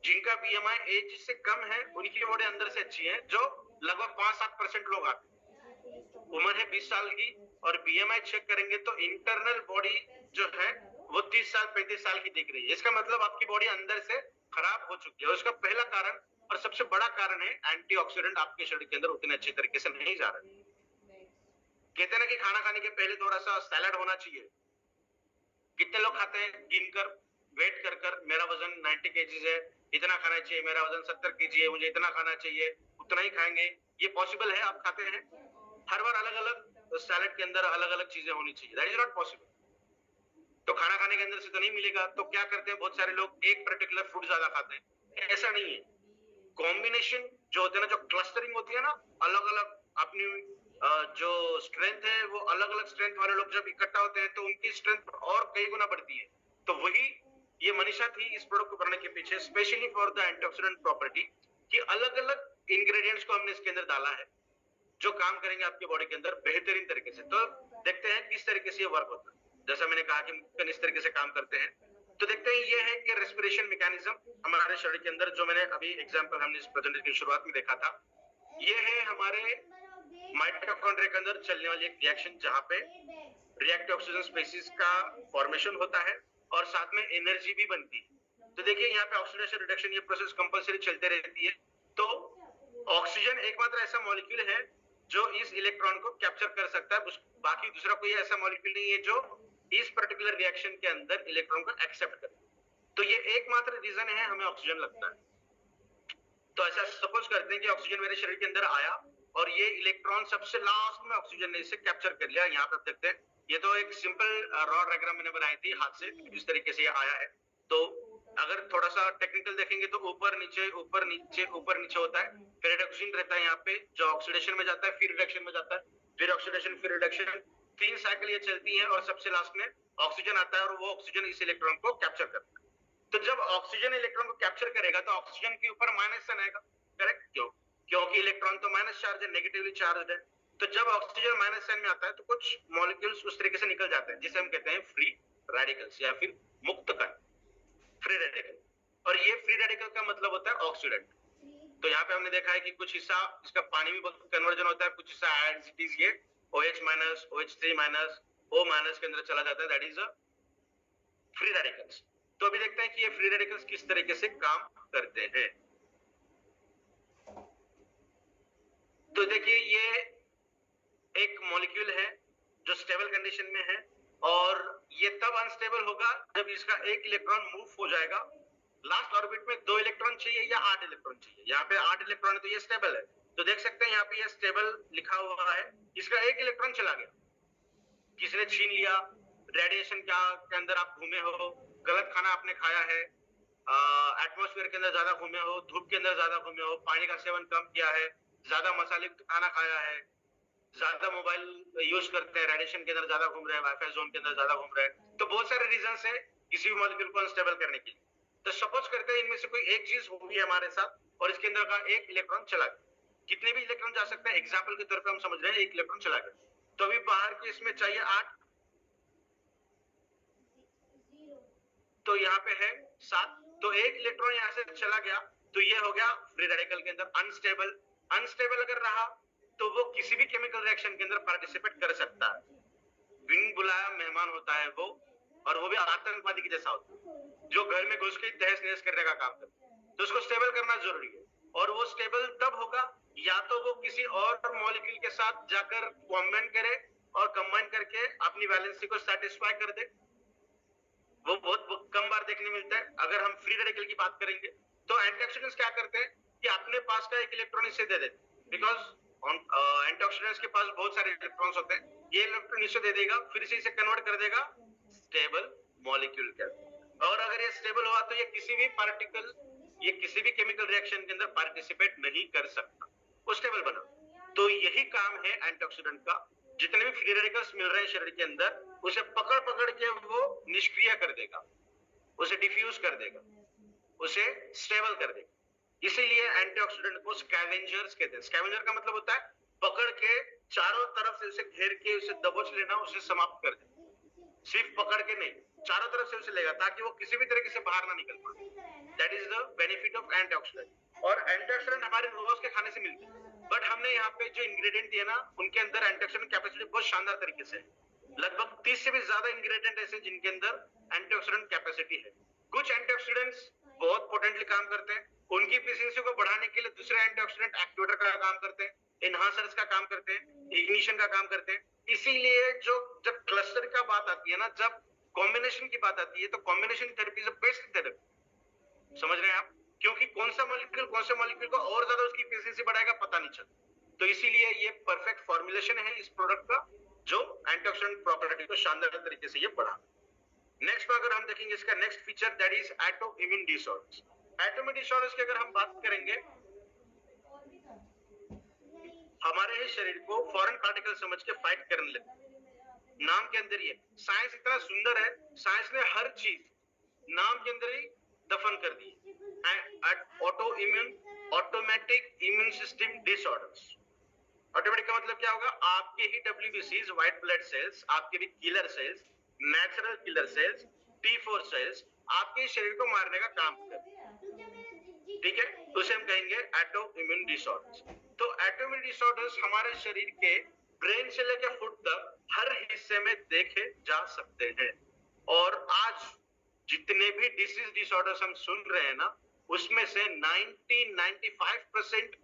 जिनका बीएमआई एज से कम है उनकी बॉडी अंदर से अच्छी है, जो लगभग 5-7% लोग आते हैं। उम्र है 20 साल की और बीएमआई चेक करेंगे तो इंटरनल बॉडी जो है वो 30 साल 35 साल की दिख रही है। इसका मतलब आपकी बॉडी अंदर से खराब हो चुकी है। उसका पहला कारण और सबसे बड़ा कारण है एंटीऑक्सीडेंट आपके शरीर के अंदर उतने अच्छे तरीके से नहीं जा रहे। कहते हैं ना कि खाना खाने के पहले थोड़ा सा सैलड होना चाहिए। कितने लोग खाते हैं गिनकर, वेट कर कर, मेरा वजन 90 केजीज है, इतना खाना चाहिए, मेरा वजन 70 केजी है, मुझे इतना खाना चाहिए, उतना ही खाएंगे। ये पॉसिबल है? आप खाते हैं हर बार अलग अलग सैलड के अंदर अलग अलग चीजें होनी चाहिए, दैट इज नॉट पॉसिबल। तो खाना खाने के अंदर से तो नहीं मिलेगा। तो क्या करते हैं बहुत सारे लोग, एक पर्टिकुलर फूड ज्यादा खाते हैं। ऐसा नहीं है, कॉम्बिनेशन जो होते हैं ना, जो क्लस्टरिंग होती है ना, अलग अलग अपनी जो स्ट्रेंथ है, वो अलग अलग स्ट्रेंथ वाले लोग जब इकट्ठा होते हैं तो उनकी स्ट्रेंथ और कई गुना बढ़ती है। तो वही ये मनीषा थी इस प्रोडक्ट को बनाने के पीछे, specially for the antioxidant property, कि अलग अलग इंग्रेडिएंट्स को हमने इसके अंदर डाला है जो काम करेंगे आपकी बॉडी के अंदर बेहतरीन तरीके से। तो देखते हैं किस तरीके से ये वर्क होता है। जैसा मैंने कहा कि मुक्कन इस तरीके से काम करते हैं। तो देखते हैं ये है कि रेस्पिरेशन मैकेनिज्म हमारे शरीर के अंदर, जो मैंने अभी एग्जांपल हमने इस प्रेजेंटेशन की शुरुआत में देखा था। ये है हमारे माइटोकॉन्ड्रिया के अंदर चलने वाली एक रिएक्शन जहां पे रिएक्टिव ऑक्सीजन स्पीशीज का फॉर्मेशन होता है और साथ में एनर्जी भी बनती है। तो देखिए यहाँ पे ऑक्सीडेशन रिडक्शन ये प्रोसेस कंपल्सरी चलते रहती है। तो ऑक्सीजन एकमात्र ऐसा मॉलिक्यूल है जो इस इलेक्ट्रॉन को कैप्चर कर सकता है, बाकी दूसरा कोई ऐसा मॉलिक्यूल नहीं है जो इस पर्टिकुलर रिएक्शन के अंदर इलेक्ट्रॉन को एक्सेप्ट करे। तो ये एकमात्र रीजन है हमें ऑक्सीजन लगता है। तो ऐसा सपोज करते हैं कि ऑक्सीजन मेरे शरीर के अंदर आया और ये इलेक्ट्रॉन सबसे लास्ट में ऑक्सीजन ने इसे कैप्चर कर लिया। यहाँ पे आप देखते हैं, ये तो एक सिंपल रॉ डायग्राम मैंने बनाई थी हाथ से, इस तरीके से ये आया है। तो अगर थोड़ा सा टेक्निकल देखेंगे तो ऊपर नीचे ऊपर नीचे ऊपर नीचे होता है, फिर रिडक्शन रहता है यहाँ पे जो ऑक्सीडेशन में जाता है, फिर रिडक्शन में जाता है, फिर ऑक्सीडेशन, फिर रिडक्शन, 3 साइकिल ये चलती है और सबसे लास्ट में ऑक्सीजन आता है और वो ऑक्सीजन इस इलेक्ट्रॉन को कैप्चर करता है। तो जब ऑक्सीजन इलेक्ट्रॉन को कैप्चर करेगा तो ऑक्सीजन के ऊपर माइनस साइन आएगा, करेक्ट? क्योंकि इलेक्ट्रॉन तो माइनस चार्ज है, नेगेटिवली चार्ज है। तो जब ऑक्सीजन माइनस साइन में आता है तो कुछ मॉलिक्यूल्स उस तरीके से निकल जाते हैं जिसे हम कहते हैं फ्री रेडिकल्स या फिर मुक्त कण, फ्री रेडिकल। और ये फ्री रेडिकल का मतलब होता है ऑक्सीडेंट। तो यहाँ पे हमने देखा है कि कुछ हिस्सा इसका पानी में कन्वर्जन होता है, कुछ हिस्सा एज इट इज ये OH minus, OH3 minus, O minus के अंदर चला जाता है, that is a free radicals. तो अभी देखते हैं कि ये फ्री रेडिकल्स किस तरीके से काम करते हैं। तो देखिए ये एक मॉलिक्यूल है जो स्टेबल कंडीशन में है और ये तब अनस्टेबल होगा जब इसका एक इलेक्ट्रॉन मूव हो जाएगा। लास्ट ऑर्बिट में 2 इलेक्ट्रॉन चाहिए या 8 इलेक्ट्रॉन चाहिए। यहाँ पे 8 इलेक्ट्रॉन है तो ये स्टेबल है। तो देख सकते हैं यहाँ पे ये स्टेबल लिखा हुआ है, इसका एक इलेक्ट्रॉन चला गया, किसी ने छीन लिया, रेडिएशन के अंदर आप घूमे हो, गलत खाना आपने खाया है, एटमॉस्फेयर के अंदर ज्यादा घूमे हो, धूप के अंदर ज्यादा घूमे हो, पानी का सेवन कम किया है, ज्यादा मसाले खाना खाया है, ज्यादा मोबाइल यूज करते हैं, रेडिएशन के अंदर ज्यादा घूम रहे हैं, वाईफाई जोन के अंदर ज्यादा घूम रहे हैं। तो बहुत सारे रीजन है किसी भी मॉलिक्यूल को अनस्टेबल करने के लिए। तो सपोज करते हैं इनमें से कोई एक चीज होगी हमारे साथ और इसके अंदर का एक इलेक्ट्रॉन चला गया। कितने भी इलेक्ट्रॉन जा सकते हैं, एग्जाम्पल के तौर पर हम समझ रहे हैं एक इलेक्ट्रॉन चला गया, तो अभी बाहर के इसमें चाहिए 8, तो यहाँ पे है 7, तो एक इलेक्ट्रॉन यहाँ से चला गया, तो ये हो गया फ्री रेडिकल के अंदर अनस्टेबल। अनस्टेबल अगर रहा तो वो किसी भी केमिकल रिएक्शन के अंदर पार्टिसिपेट कर सकता है, बिन बुलाया मेहमान होता है वो, और वो भी आतंकवादी के जैसा होता है जो घर में घुस के तहस नहस करने का काम करता है। तो उसको स्टेबल करना जरूरी है और वो स्टेबल तब होगा या तो वो किसी और मॉलिक्यूल के साथ जाकर कॉम्बाइन करे और कंबाइन करके अपनी वैलेंसी को सेटिस्फाई कर दे। वो बहुत कम बार देखने मिलता है। अगर हम फ्री रेडिकल की बात करेंगे तो एंटीऑक्सीडेंट्स क्या करते हैं कि अपने पास का एक इलेक्ट्रॉन इसे दे देते, बिकॉज एंटीऑक्सीडेंट्स के पास बहुत सारे इलेक्ट्रॉन्स होते हैं, ये इलेक्ट्रॉन इसे दे देगा, फिर इसे कन्वर्ट कर देगा स्टेबल मॉलिक्यूल के अंदर। और अगर ये स्टेबल हुआ तो ये किसी भी पार्टिकल, ये किसी भी केमिकल रिएक्शन के अंदर पार्टिसिपेट नहीं कर सकता, वो स्टेबल बना। तो यही काम है एंटीऑक्सीडेंट का। जितने भी फ्री रेडिकल्स मिल रहे हैं शरीर के अंदर, उसे पकड़ पकड़ के वो निष्क्रिय कर देगा, उसे डिफ्यूज कर देगा, उसे स्टेबल कर देगा। इसीलिए एंटीऑक्सीडेंट को स्कैवेंजर्स कहते हैं। स्कैवेंजर का मतलब होता है पकड़ के चारों तरफ से उसे घेर के उसे दबोच लेना, उसे समाप्त कर देना। सिर्फ पकड़ के नहीं, चारों तरफ से उसे लेगा ताकि वो किसी भी तरीके से बाहर ना निकल पाए। That is the benefit of antioxidant. और एंटीऑक्सीडेंट हमारे रोज के खाने से मिलते हैं, बट हमने यहाँ पे जो इंग्रेडिएंट दिए ना, उनके अंदर एंटीऑक्सीडेंट कैपेसिटी बहुत शानदार तरीके से है। लगभग 30 से भी ज्यादा इंग्रेडिएंट ऐसे जिनके अंदर एंटीऑक्सीडेंट कैपेसिटी है। कुछ एंटीऑक्सीडेंट्स बहुत पोटेंटली काम करते हैं, उनकी एफिशिएंसी को बढ़ाने के लिए दूसरे एंटीऑक्सीडेंट एक्टिवेटर का काम करते हैं, एनहांसर्स का काम करते हैं, इग्निशन का काम करते हैं। इसीलिए जो जब क्लस्टर का बात आती है ना, जब कॉम्बिनेशन की बात आती है, तो combination therapy is the best therapy. समझ रहे हैं आप? क्योंकि कौन सा मॉलिक्यूल को और ज्यादा उसकी एफिशिएंसी बढ़ाएगा पता नहीं चलता। तो इसीलिए ये परफेक्ट फॉर्मुलेशन है इस प्रोडक्ट का जो एंटीऑक्सीडेंट प्रॉपर्टी को शानदार तरीके से ये बढ़ा। नेक्स्ट पर अगर हम देखेंगे इसका next feature, that is auto immune disorders. Auto immune disorders की अगर हम बात करेंगे, हमारे ही शरीर को फॉरेन पार्टिकल समझ के फाइट करने लगते। नाम के अंदर ये साइंस इतना सुंदर है, साइंस ने हर चीज नाम के अंदर ही दफन कर दी। Auto immune, automatic immune system disorders. Automatic का मतलब क्या होगा? आपके ही WBCs, व्हाइट ब्लड सेल्स, आपके भी killer cells, natural killer cells, T4 cells आपके शरीर को मारने का काम करते हैं। ठीक है, तो उसे हम कहेंगे ऑटो इम्यून डिसऑर्डर्स। तो ऑटो इम्यून डिसऑर्डर्स हमारे शरीर के ब्रेन से लेकर फुट तक हर हिस्से में देखे जा सकते हैं। और आज जितने भी डिसीज डिसऑर्डर्स हम सुन रहे हैं ना, उसमें से 90-95%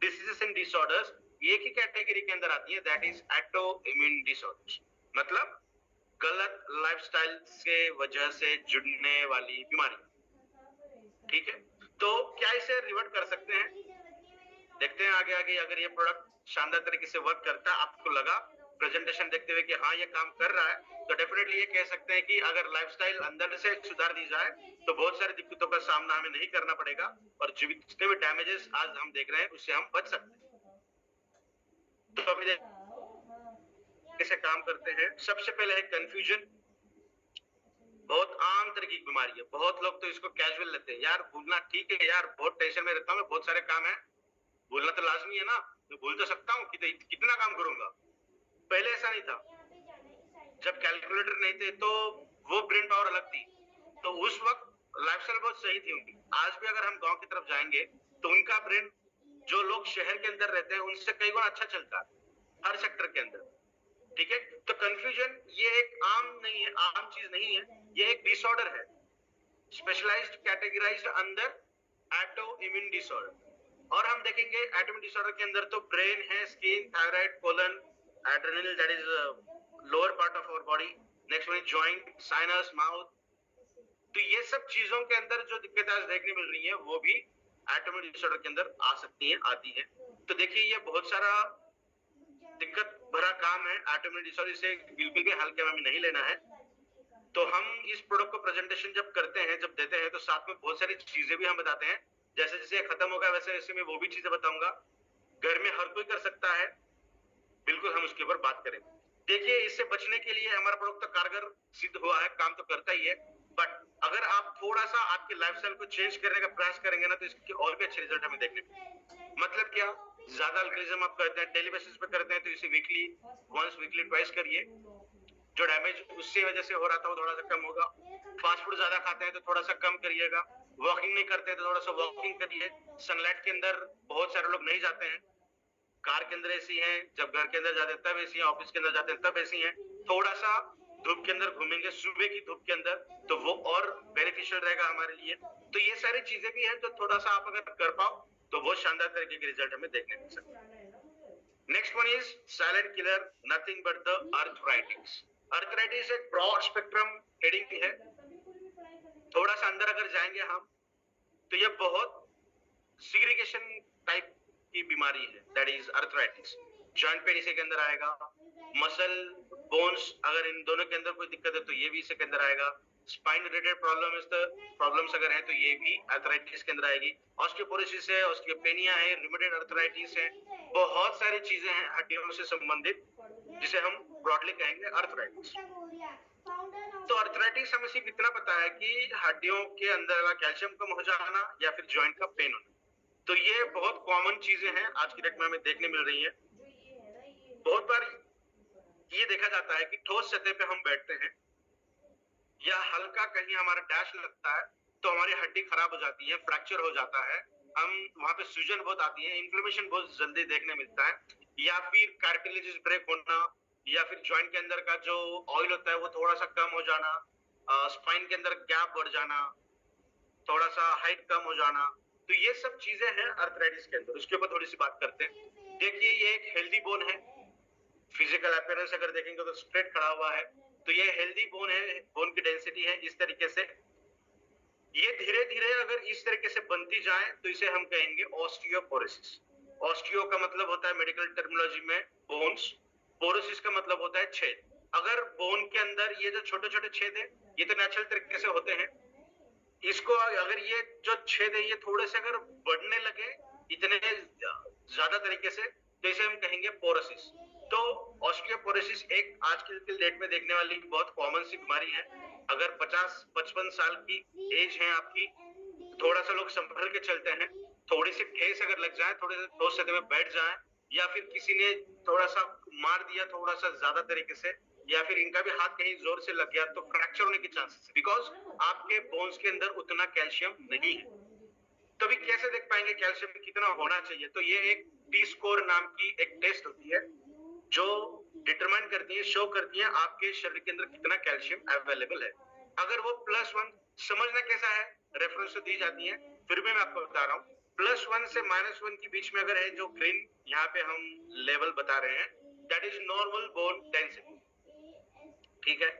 डिसीजेस एंड डिसऑर्डर्स एक ही कैटेगरी के अंदर आती है, that is auto immune disorders. मतलब गलत लाइफस्टाइल के वजह से जुड़ने वाली बीमारी। ठीक है, तो क्या इसे रिवर्ट कर सकते हैं? देखते हैं आगे आगे। अगर ये प्रोडक्ट शानदार तरीके से वर्क करता है, आपको लगा प्रेजेंटेशन देखते हुए कि हाँ ये काम कर रहा है, तो डेफिनेटली ये कह सकते हैं कि अगर लाइफस्टाइल अंदर से सुधार दी जाए तो बहुत सारी दिक्कतों का सामना हमें नहीं करना पड़ेगा और जितने भी डैमेजेस आज हम देख रहे हैं उससे हम बच सकते हैं। तो अभी कैसे काम करते हैं, सबसे पहले है कंफ्यूजन। बहुत आम तरह की बीमारी है, बहुत लोग तो इसको कैजुअल लेते हैं, यार भूलना ठीक है यार, बहुत टेंशन में रहता हूँ मैं, बहुत सारे काम है, भूलना तो लाजमी है ना, मैं भूल तो सकता हूँ कितना काम करूंगा। पहले ऐसा नहीं था, जब कैलकुलेटर नहीं थे तो वो ब्रेन पावर अलग थी, तो उस वक्त लाइफस्टाइल बहुत सही थी उनकी। आज भी अगर हम गांव की तरफ जाएंगे तो उनका ब्रेन, जो लोग शहर के अंदर रहते हैं उनसे कई गुना अच्छा चलता है हर सेक्टर के अंदर, ठीक है। तो कंफ्यूजन ये एक आम नहीं है, आम चीज नहीं है, ये एक डिसऑर्डर है, specialized categorized under autoimmune disorder. और हम देखेंगे ऑटो इम्यून डिसऑर्डर के अंदर तो ब्रेन है, skin, thyroid, colon, adrenal, that is lower part of our body, next one joint, sinus, mouth. तो ये सब चीजों के अंदर जो दिक्कतें आज देखने मिल रही है वो भी ऑटो इम्यून डिसऑर्डर के अंदर आ सकती है, आती है। तो देखिए ये बहुत सारा दिक्कत भरा काम है ऑटो इम्यून डिसऑर्डर, इसे बिल्कुल भी हल्के में नहीं लेना है। तो हम इस प्रोडक्ट को प्रेजेंटेशन जब करते हैं, जब देते हैं, तो साथ में बहुत सारी चीजें भी हम बताते हैं। जैसे जैसे खत्म होगा वैसे वैसे मैं वो भी चीजें बताऊंगा। घर में हर कोई कर सकता है, बिल्कुल हम उसके ऊपर बात करें। देखिए इससे बचने के लिए हमारा प्रोडक्ट तो कारगर सिद्ध हुआ है, काम तो करता ही है, बट अगर आप थोड़ा सा आपके लाइफस्टाइल को चेंज करने का प्रयास करेंगे ना तो इसके और भी अच्छे रिजल्ट हमें देखने को। मतलब क्या, ज्यादा अल्कोहलिज्म आप करते हैं, डेली बेसिस पे करते हैं, तो इसे वीकली वंस, वीकली ट्वाइस करिए। जो डैमेज उससे वजह से हो रहा था वो थोड़ा सा कम होगा। फास्ट फूड ज्यादा खाते हैं तो थोड़ा सा कम करिएगा। वॉकिंग नहीं करते हैं तो थोड़ा सा वॉकिंग करिए। सनलाइट के अंदर बहुत सारे लोग नहीं जाते हैं, कार के अंदर ऐसी है, जब घर के अंदर जाते हैं तब ऐसी है, ऑफिस के अंदर जाते हैं तब ऐसी है। थोड़ा सा धूप के अंदर घूमेंगे, सुबह की धूप के अंदर, तो वो और बेनिफिशियल रहेगा हमारे लिए। तो ये सारी चीजें भी हैं, तो थोड़ा सा आप अगर कर पाओ तो बहुत शानदार तरीके के रिजल्ट हमें देखने मिल सकते हैं। Next one is silent killer, nothing but the arthritis. Arthritis एक ब्रॉड स्पेक्ट्रम हेडिंग है, थोड़ा सा अंदर अगर जाएंगे हम तो ये बहुत सिग्रीगेशन टाइप की बीमारी है, that is arthritis. Joint pain इसी के अंदर आएगा, मसल, बोन्स, अगर इन दोनों के अंदर कोई दिक्कत है तो ये भी इसी के अंदर आएगा। स्पाइन रिलेटेड प्रॉब्लम्स अगर है तो ये भी अर्थराइटिस के अंदर आएगी। ऑस्टियोपोरोसिस है, ऑस्टियोपेनिया है, रूमेटॉइड अर्थराइटिस है, बहुत सारी चीजें हैं हड्डियों से संबंधित जिसे हम ब्रॉडली कहेंगे अर्थराइटिस। तो अर्थराइटिस हमें सिर्फ इतना पता है कि हड्डियों के अंदर कैल्शियम कम हो जाना या फिर जॉइंट का पेन होना। तो ये बहुत कॉमन चीजें हैं आज की डेट में हमें देखने मिल रही है। बहुत बार ये देखा जाता है कि ठोस सतह पे हम बैठते हैं या हल्का कहीं हमारा डैश लगता है तो हमारी हड्डी खराब हो जाती है, फ्रैक्चर हो जाता है, हम वहां पे सूजन बहुत आती है, इन्फ्लेमेशन बहुत जल्दी देखने मिलता है, या फिर कार्टिलेज ब्रेक होना, या फिर जॉइंट के अंदर का जो ऑयल होता है वो थोड़ा सा कम हो जाना, स्पाइन के अंदर गैप बढ़ जाना, थोड़ा सा हाइट कम हो जाना। तो ये सब चीजें हैं अर्थराइटिस के अंदर। उसके ऊपर थोड़ी सी बात करते हैं। देखिए ये एक हेल्दी बोन है, फिजिकल अपीयरेंस अगर देखेंगे तो स्ट्रेट खड़ा हुआ है, तो ये हेल्दी बोन है, बोन की डेंसिटी है इस तरीके से। ये धीरे धीरे अगर इस तरीके से बनती जाए तो इसे हम कहेंगे ऑस्टियोपोरोसिस। ऑस्टियो का मतलब होता है मेडिकल टर्मिनोलॉजी में बोन्स, पोरोसिस का मतलब होता है छेद। अगर बोन के अंदर ये जो छोटे छोटे छेद है ये तो नेचुरल तरीके से होते हैं, इसको अगर ये जो छेद है ये थोड़े से अगर बढ़ने लगे इतने ज्यादा तरीके से तो इसे हम कहेंगे पोरोसिस। तो ऑस्टियोपोरोसिस एक आज की डेट में देखने वाली बहुत कॉमन सी बीमारी है। अगर 50-55 साल की एज है आपकी, थोड़ा सा लोग संभल के चलते हैं, थोड़ी सी ठेस अगर लग जाए, थोड़े से ठोस सतह में बैठ जाए, या फिर किसी ने थोड़ा सा मार दिया थोड़ा सा ज्यादा तरीके से, या फिर इनका भी हाथ कहीं जोर से लग गया तो फ्रैक्चर होने की चांसेस है, बिकॉज आपके बोन्स के अंदर उतना कैल्शियम नहीं है। तो भी कैसे देख पाएंगे कैल्शियम कितना होना चाहिए? तो ये एक टी स्कोर नाम की एक टेस्ट होती है जो डिटरमाइन करती है, शो करती है आपके शरीर के अंदर कितना कैल्शियम अवेलेबल है। अगर वो +1, समझना कैसा है, रेफरेंस तो दी जाती है, फिर भी मैं आपको बता रहा हूँ, +1 से -1 के बीच में अगर है, जो ग्रीन यहाँ पे हम लेवल बता रहे हैं, that is normal bone density, ठीक है।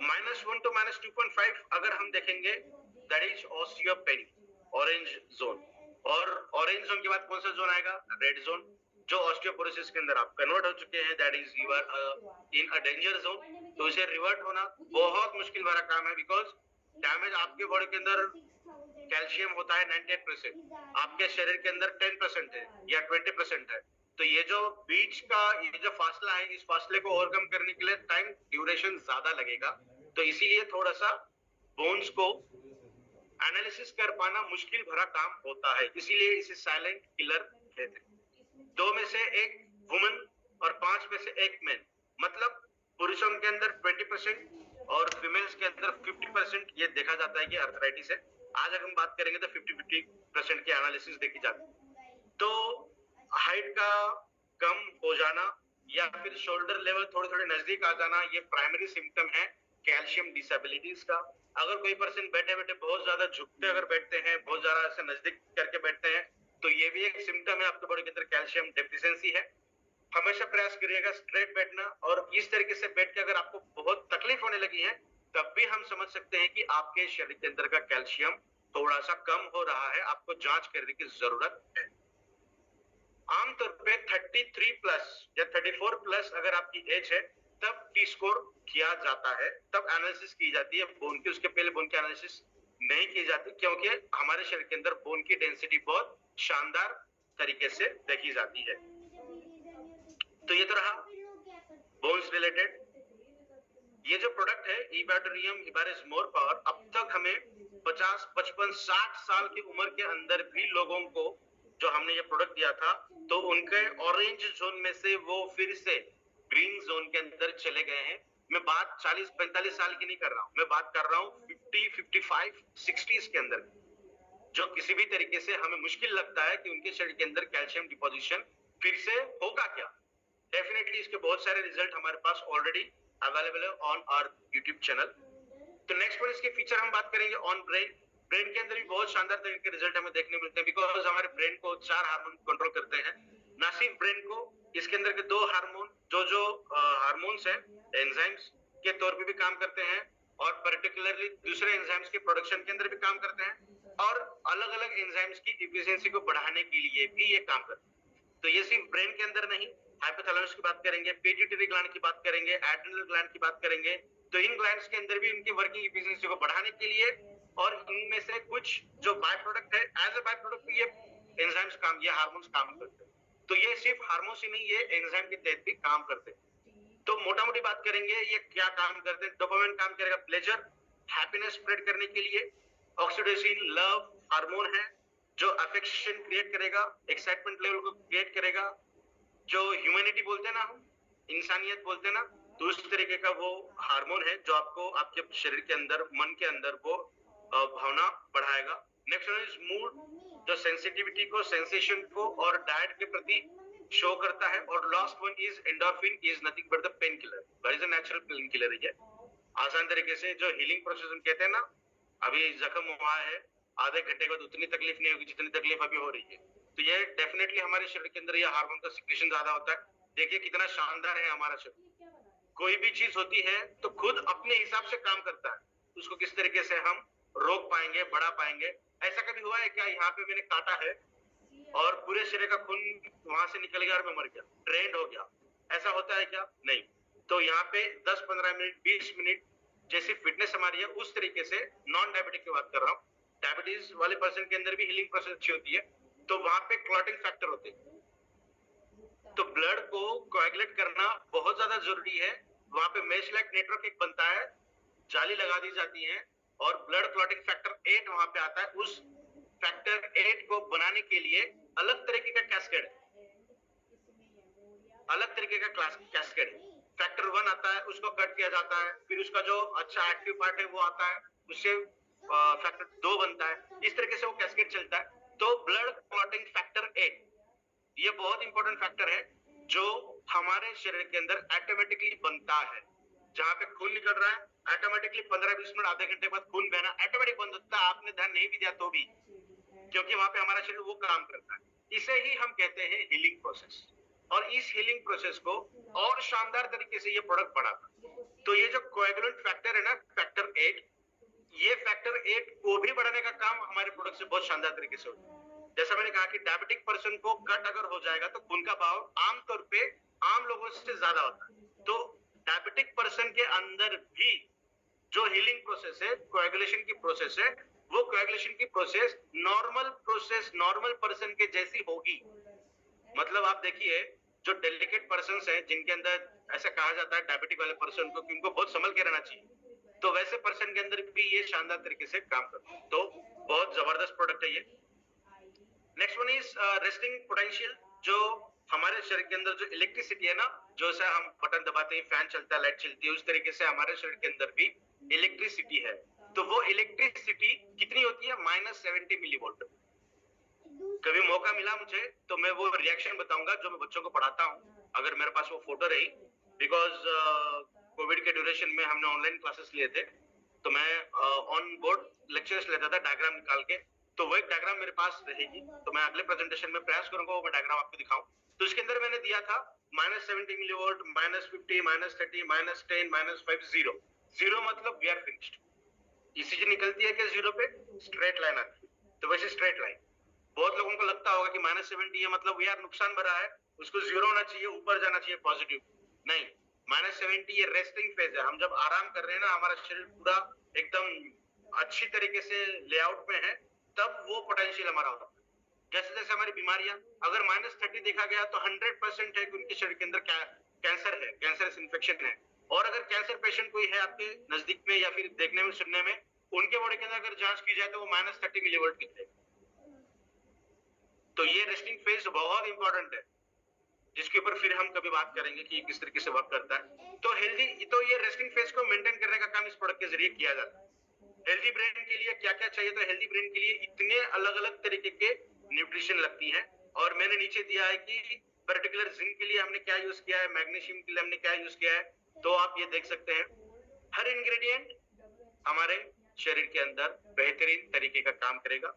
-1 to -2.5 अगर हम देखेंगे, दैट इज ऑस्टियोपेनी, ऑरेंज जोन। और ऑरेंज जोन के बाद कौन सा जोन आएगा? Red zone. जो ऑस्टियोपोरोसिस के अंदर आप कन्वर्ट हो चुके हैं, that is you are in a danger zone, तो इसे रिवर्ट होना बहुत मुश्किल भरा काम है, बिकॉज डैमेज आपके बॉडी के अंदर कैल्शियम होता है 98%, आपके शरीर के अंदर 10% है या 20% है। तो ये जो बीच का ये जो फासला है, इस फासले को ओवरकम करने के लिए टाइम ड्यूरेशन ज्यादा लगेगा, तो इसीलिए थोड़ा सा बोन्स को एनालिसिस कर पाना मुश्किल भरा काम होता है, इसीलिए इसे साइलेंट किलर कहते हैं। 2 में से 1 वुमन और 5 में से 1 मैन, मतलब पुरुषों के अंदर 20% और फीमेल्स के अंदर 50% ये देखा जाता है कि आर्थराइटिस है। आज अगर हम बात करेंगे तो 50-50% की एनालिसिस देखी जाती है। तो हाइट का कम हो जाना या फिर शोल्डर लेवल थोड़े थोड़े नजदीक आ जाना, ये प्राइमरी सिम्टम है कैल्शियम डिसेबिलिटीज का। अगर कोई पर्सन बैठे बैठे बहुत ज्यादा झुकते अगर बैठते हैं, बहुत ज्यादा ऐसे नजदीक करके बैठते हैं, तो ये भी एक सिम्टम है आपके बॉडी के अंदर कैल्शियम डेफिशिएंसी है। हमेशा प्रयास करिएगा स्ट्रेट बैठना, और इस तरीके से बैठ के अगर आपको बहुत तकलीफ होने लगी है, तब भी हम समझ सकते हैं कि आपके शरीर के अंदर का कैल्शियम थोड़ा सा कम हो रहा है, आपको जांच करने की जरूरत है। आमतौर पे 33 प्लस या 34 प्लस अगर आपकी एज है, तब टी स्कोर किया जाता है, तब एनालिसिस की जाती है बोन की। उसके पहले बोन की एनालिसिस नहीं की जाती, क्योंकि हमारे शरीर के अंदर बोन की डेंसिटी बहुत शानदार तरीके से देखी जाती है। तो ये तो रहा बोन्स रिलेटेड। ये जो प्रोडक्ट है इबैटोरियम हिबारिस मोर पावर, अब तक हमें 50, 55, 60 साल की उम्र के अंदर भी लोगों को जो हमने ये प्रोडक्ट दिया था, तो उनके ऑरेंज जोन में से वो फिर से ग्रीन जोन के अंदर चले गए हैं। मैं बात 40-45 साल की नहीं कर रहा हूं, मैं बात कर रहा हूं 50, 55, 60s के अंदर, जो किसी भी तरीके से हमें मुश्किल लगता है कि उनके शरीर के अंदर कैल्शियम डिपोजिशन फिर से होगा क्या। डेफिनेटली इसके बहुत सारे रिजल्ट हमारे पास ऑलरेडी अवेलेबल है ऑन आवर यूट्यूब चैनल। तो नेक्स्ट वन इसके फीचर हम बात करेंगे ऑन ब्रेन। ब्रेन के अंदर भी बहुत शानदार तरीके के रिजल्ट हमें देखने मिलते हैं, बिकॉज हमारे ब्रेन को 4 हार्मोन कंट्रोल करते हैं। ना सिर्फ ब्रेन को, इसके अंदर के 2 हार्मोन जो हार्मोन्स हैं एंजाइम्स के तौर पे भी काम करते हैं, और पर्टिकुलरली दूसरे एंजाइम्स के प्रोडक्शन के अंदर भी काम करते हैं, और अलग अलग एंजाइम्स की इफिशिएंसी को बढ़ाने के लिए भी ये काम करते हैं। तो ये सिर्फ ब्रेन के अंदर नहीं, हाइपोथैलेमस की बात करेंगे, पिट्यूटरी ग्लैंड की बात करेंगे, एड्रिनल ग्लैंड की बात करेंगे, तो इन ग्लैंड्स के अंदर भी इनकी वर्किंग एफिशिएंसी को बढ़ाने के लिए, और इनमें से कुछ जो बाय प्रोडक्ट है, एज अ बाय प्रोडक्ट ये एंजाइम्स काम, ये हार्मोन्स काम करते हैं। तो ये सिर्फ हार्मोन्स ही नहीं, ये एंजाइम के तहत भी काम करते हैं। तो मोटा मोटी बात करेंगे ये क्या काम करते हैं। डोपामाइन काम करेगा प्लेजर, हैप्पीनेस स्प्रेड करने के लिए। ऑक्सीटोसिन लव हार्मोन है जो अफेक्शन क्रिएट करेगा, एक्साइटमेंट लेवल को क्रिएट करेगा, जो ह्यूमैनिटी बोलते हैं ना, हम इंसानियत बोलते हैं ना, तो उस तरीके का वो हार्मोन है जो आपको आपके शरीर के अंदर, मन के अंदर वो भावना बढ़ाएगा। नेक्स्ट वन इज मूड, जो सेंसिटिविटी को, सेंसेशन को और डाइट के प्रति शो करता है। और last one is endorphin, is nothing but the painkiller, where is a natural painkiller है। आसान तरीके से जो हीलिंग प्रोसेस हम कहते हैं ना, अभी जख्म हुआ है, आधे घंटे के बाद उतनी तकलीफ नहीं होगी जितनी तकलीफ अभी हो रही है। तो ये डेफिनेटली हमारे शरीर के अंदर ये हार्मोन का सिक्रेशन ज्यादा होता है। देखिए कितना शानदार है हमारा शरीर, कोई भी चीज होती है तो खुद अपने हिसाब से काम करता है, उसको किस तरीके से हम रोक पाएंगे, बढ़ा पाएंगे। ऐसा कभी हुआ है क्या, यहाँ पे मैंने काटा है और पूरे शरीर का खून वहां से निकल गया और मैं मर गया, ट्रेंड हो गया, ऐसा होता है क्या? नहीं। तो यहाँ पे 10-15 मिनट, 20 मिनट जैसी फिटनेस हमारी है, उस तरीके से नॉन डायबिटिक की बात कर रहा हूँ। डायबिटीज वाले पर्सन के अंदर भी हीलिंग प्रोसेस अच्छी होती है, तो वहां पे क्लॉटिंग फैक्टर होते हैं, तो ब्लड को कोएगुलेट करना बहुत ज्यादा जरूरी है। वहां पे मेश लाइक नेटवर्क एक बनता है, जाली लगा दी जाती है, और ब्लड क्लॉटिंग फैक्टर 8 वहां पे आता है। उस फैक्टर 8 को बनाने के लिए अलग तरीके का कैस्केड, अलग तरीके का कैस्केड। फैक्टर 1 आता है, उसको कट किया जाता है, फिर उसका जो अच्छा एक्टिव पार्ट है वो आता है, उससे फैक्टर 2 बनता है। इस तरीके से वो कैस्केड चलता है। तो ब्लड क्लॉटिंग फैक्टर 8 ये बहुत इंपॉर्टेंट फैक्टर है जो हमारे शरीर के अंदर ऑटोमेटिकली बनता है। जहां पे खून निकल रहा है, ऑटोमेटिकली 15-20 मिनट, आधे घंटे बाद खून बहना ऑटोमेटिक बंद होता है, आपने ध्यान नहीं भी दिया तो भी, क्योंकि वहां पे हमारा शरीर वो काम करता है। इसे ही हम कहते हैं हीलिंग प्रोसेस। और इस हीलिंग प्रोसेस को और शानदार तरीके से ये प्रोडक्ट बढ़ाता। तो ये जो कोएगुलेंट फैक्टर है ना, फैक्टर 8, ये फैक्टर 8 को भी बढ़ाने का काम हमारे प्रोडक्ट से बहुत शानदार तरीके से होता है। जैसा मैंने कहा कि डायबिटिक पर्सन को गट अगर हो जाएगा तो खून का बहाव आमतौर पे आम लोगों से ज्यादा होता है। तो डायबिटिक पर्सन के अंदर भी जो हीलिंग प्रोसेस है, कोएगुलेशन की प्रोसेस है, वो कोएगुलेशन की प्रोसेस नॉर्मल पर्सन के जैसी होगी। मतलब आप देखिए, जो डेलिकेट पर्सन्स हैं जिनके अंदर ऐसा कहा जाता है डायबिटिक वाले पर्सन को कि उनको बहुत संभल के रहना चाहिए, तो वैसे पर्सन के अंदर भी ये शानदार तरीके से काम करता है। तो बहुत जबरदस्त प्रोडक्ट है ये। Next one is resting potential. जो हमारे शरीर के अंदर जो इलेक्ट्रिसिटी है ना, जो से हम बटन दबाते हैं, फैन चलता है, लाइट चलती है, उस तरीके से हमारे शरीर के अंदर भी इलेक्ट्रिसिटी है। तो वो इलेक्ट्रिसिटी कितनी होती है? -70 मिलीवोल्ट। कभी मौका मिला मुझे तो मैं वो रिएक्शन बताऊंगा जो मैं बच्चों को पढ़ाता हूँ, अगर मेरे पास वो फोटो रही। बिकॉज कोविड के ड्यूरेशन में हमने ऑनलाइन क्लासेस लिए थे, तो मैं ऑन बोर्ड लेक्चर्स लेता था डायग्राम निकाल के। तो वो एक डायग्राम मेरे पास रहेगी, तो मैं अगले प्रेजेंटेशन में प्रयास करूंगा वो मैं डायग्राम आपको दिखाऊं। तो इसके अंदर मैंने दिया था -70 मिलीवोल्ट, -50, -30, -10, -5, 0। 0 मतलब वी आर फिनिश्ड। ईसीजी निकलती है कि 0 पे स्ट्रेट लाइन आती है, तो वैसे स्ट्रेट लाइन। बहुत लोगों को लगता होगा कि -70 है मतलब यार नुकसान भरा है, उसको 0 होना चाहिए, ऊपर जाना चाहिए पॉजिटिव। नहीं, -70 ये रेस्टिंग फेज है। हम जब आराम कर रहे हैं ना, हमारा शरीर पूरा एकदम अच्छी तरीके से लेआउट में है, तब वो पोटेंशियल हमारा होता है। जैसे जैसे हमारी बीमारियां, अगर -30 देखा गया तो 100% है कि उनके शरीर के अंदर कैंसर है, कैंसर इन्फेक्शन है। और अगर कैंसर पेशेंट कोई है आपके नजदीक में या फिर देखने में सुनने में, उनके बॉडी के अंदर अगर जांच की जाए तो वो -30 मिलीवोल्ट निकलेगा। तो ये रेस्टिंग फेज बहुत इंपॉर्टेंट है, जिसके ऊपर फिर हम कभी बात करेंगे कि किस तरीके से वर्क करता है। तो ये रेस्टिंग फेज को मेंटेन करने का काम इस प्रोडक्ट के जरिए किया जाता है। हेल्दी ब्रेन के लिए क्या क्या चाहिए? तो हेल्दी ब्रेन के लिए इतने अलग अलग तरीके के न्यूट्रिशन लगती है, और मैंने नीचे दिया है कि पर्टिकुलर जिंक के लिए हमने क्या यूज किया है, मैग्नीशियम के लिए हमने क्या यूज किया है। तो आप ये देख सकते हैं, हर इंग्रेडिएंट हमारे शरीर के अंदर बेहतरीन तरीके का काम करेगा।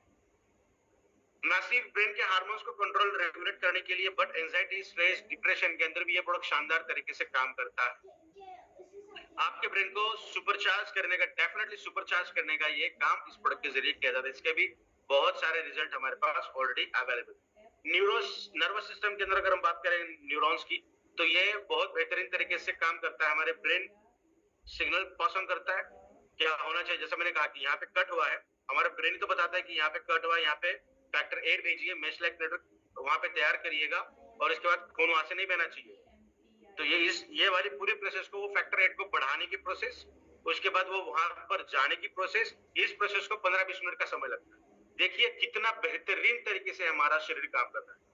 ना सिर्फ ब्रेन के हार्मोन्स को कंट्रोल रेगुलेट करने के लिए, बट एंजाइटी, स्ट्रेस, डिप्रेशन के अंदर भी ये प्रोडक्ट शानदार तरीके से काम करता है। आपके ब्रेन को सुपरचार्ज करने का, डेफिनेटली सुपरचार्ज करने का ये काम इस प्रोडक्ट के जरिए किया जाता है। इसके भी बहुत सारे रिजल्ट हमारे पास ऑलरेडी अवेलेबल है। नर्वस सिस्टम के अंदर अगर हम बात करें न्यूरॉन्स की, तो ये बहुत बेहतरीन तरीके से काम करता है। हमारे ब्रेन सिग्नल पास ऑन करता है क्या होना चाहिए। जैसा मैंने कहा कि यहाँ पे कट हुआ है, हमारा ब्रेन तो बताता है कि यहाँ पे कट हुआ है, यहाँ पे फैक्टर 8 भेजिए, मेश लाइक नेटवर्क वहां पे तैयार करिएगा, और इसके बाद खून वहां से नहीं बहना चाहिए। तो ये वाली पूरी प्रोसेस को, वो फैक्टर 8 को बढ़ाने की प्रोसेस, उसके बाद वो वहां पर जाने की प्रोसेस, इस प्रोसेस को 15-20 मिनट का समय लगता है। देखिए कितना बेहतरीन तरीके से हमारा शरीर काम कर रहा है।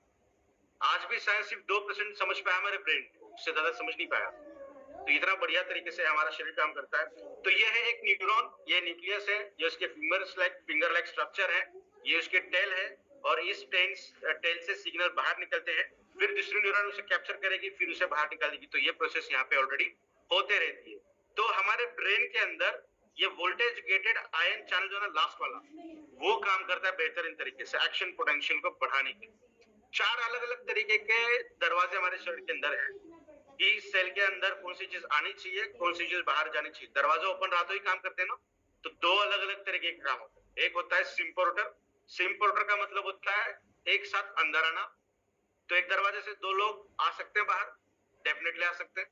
आज भी साइंस सिर्फ 2% समझ पाया हमारे ब्रेन को, उससे ज्यादा समझ नहीं पाया। तो इतना बढ़िया तरीके से हमारा शरीर काम करता है। तो ये है एक न्यूरॉन, ये न्यूक्लियस है, ये उसके फिंगर लाइक स्ट्रक्चर है, ये उसके टेल है, और इस टेल से सिग्नल बाहर निकलते हैं, फिर दूसरी न्यूरॉन उसे कैप्चर करेगी, फिर उसे बाहर निकालेगी। तो ये प्रोसेस यहाँ पे ऑलरेडी होते रहती है। तो हमारे ब्रेन के अंदर ये वोल्टेज गेटेड आयन चैनल जो है ना, लास्ट वाला, वो काम करता है बेहतरीन तरीके से एक्शन पोटेंशियल को बढ़ाने के। 4 अलग अलग तरीके के दरवाजे हमारे शरीर के अंदर है कि सेल के अंदर कौन सी चीज आनी चाहिए, कौन सी चीज बाहर जानी चाहिए। दरवाजा ओपन रहा तो ही काम करते हैं ना। तो 2 अलग अलग तरीके के काम होते हैं। एक होता है सिम्पोर्टर। सिम्पोर्टर का मतलब होता है एक साथ अंदर आना। तो एक दरवाजे से 2 लोग आ सकते हैं बाहर, डेफिनेटली आ सकते हैं।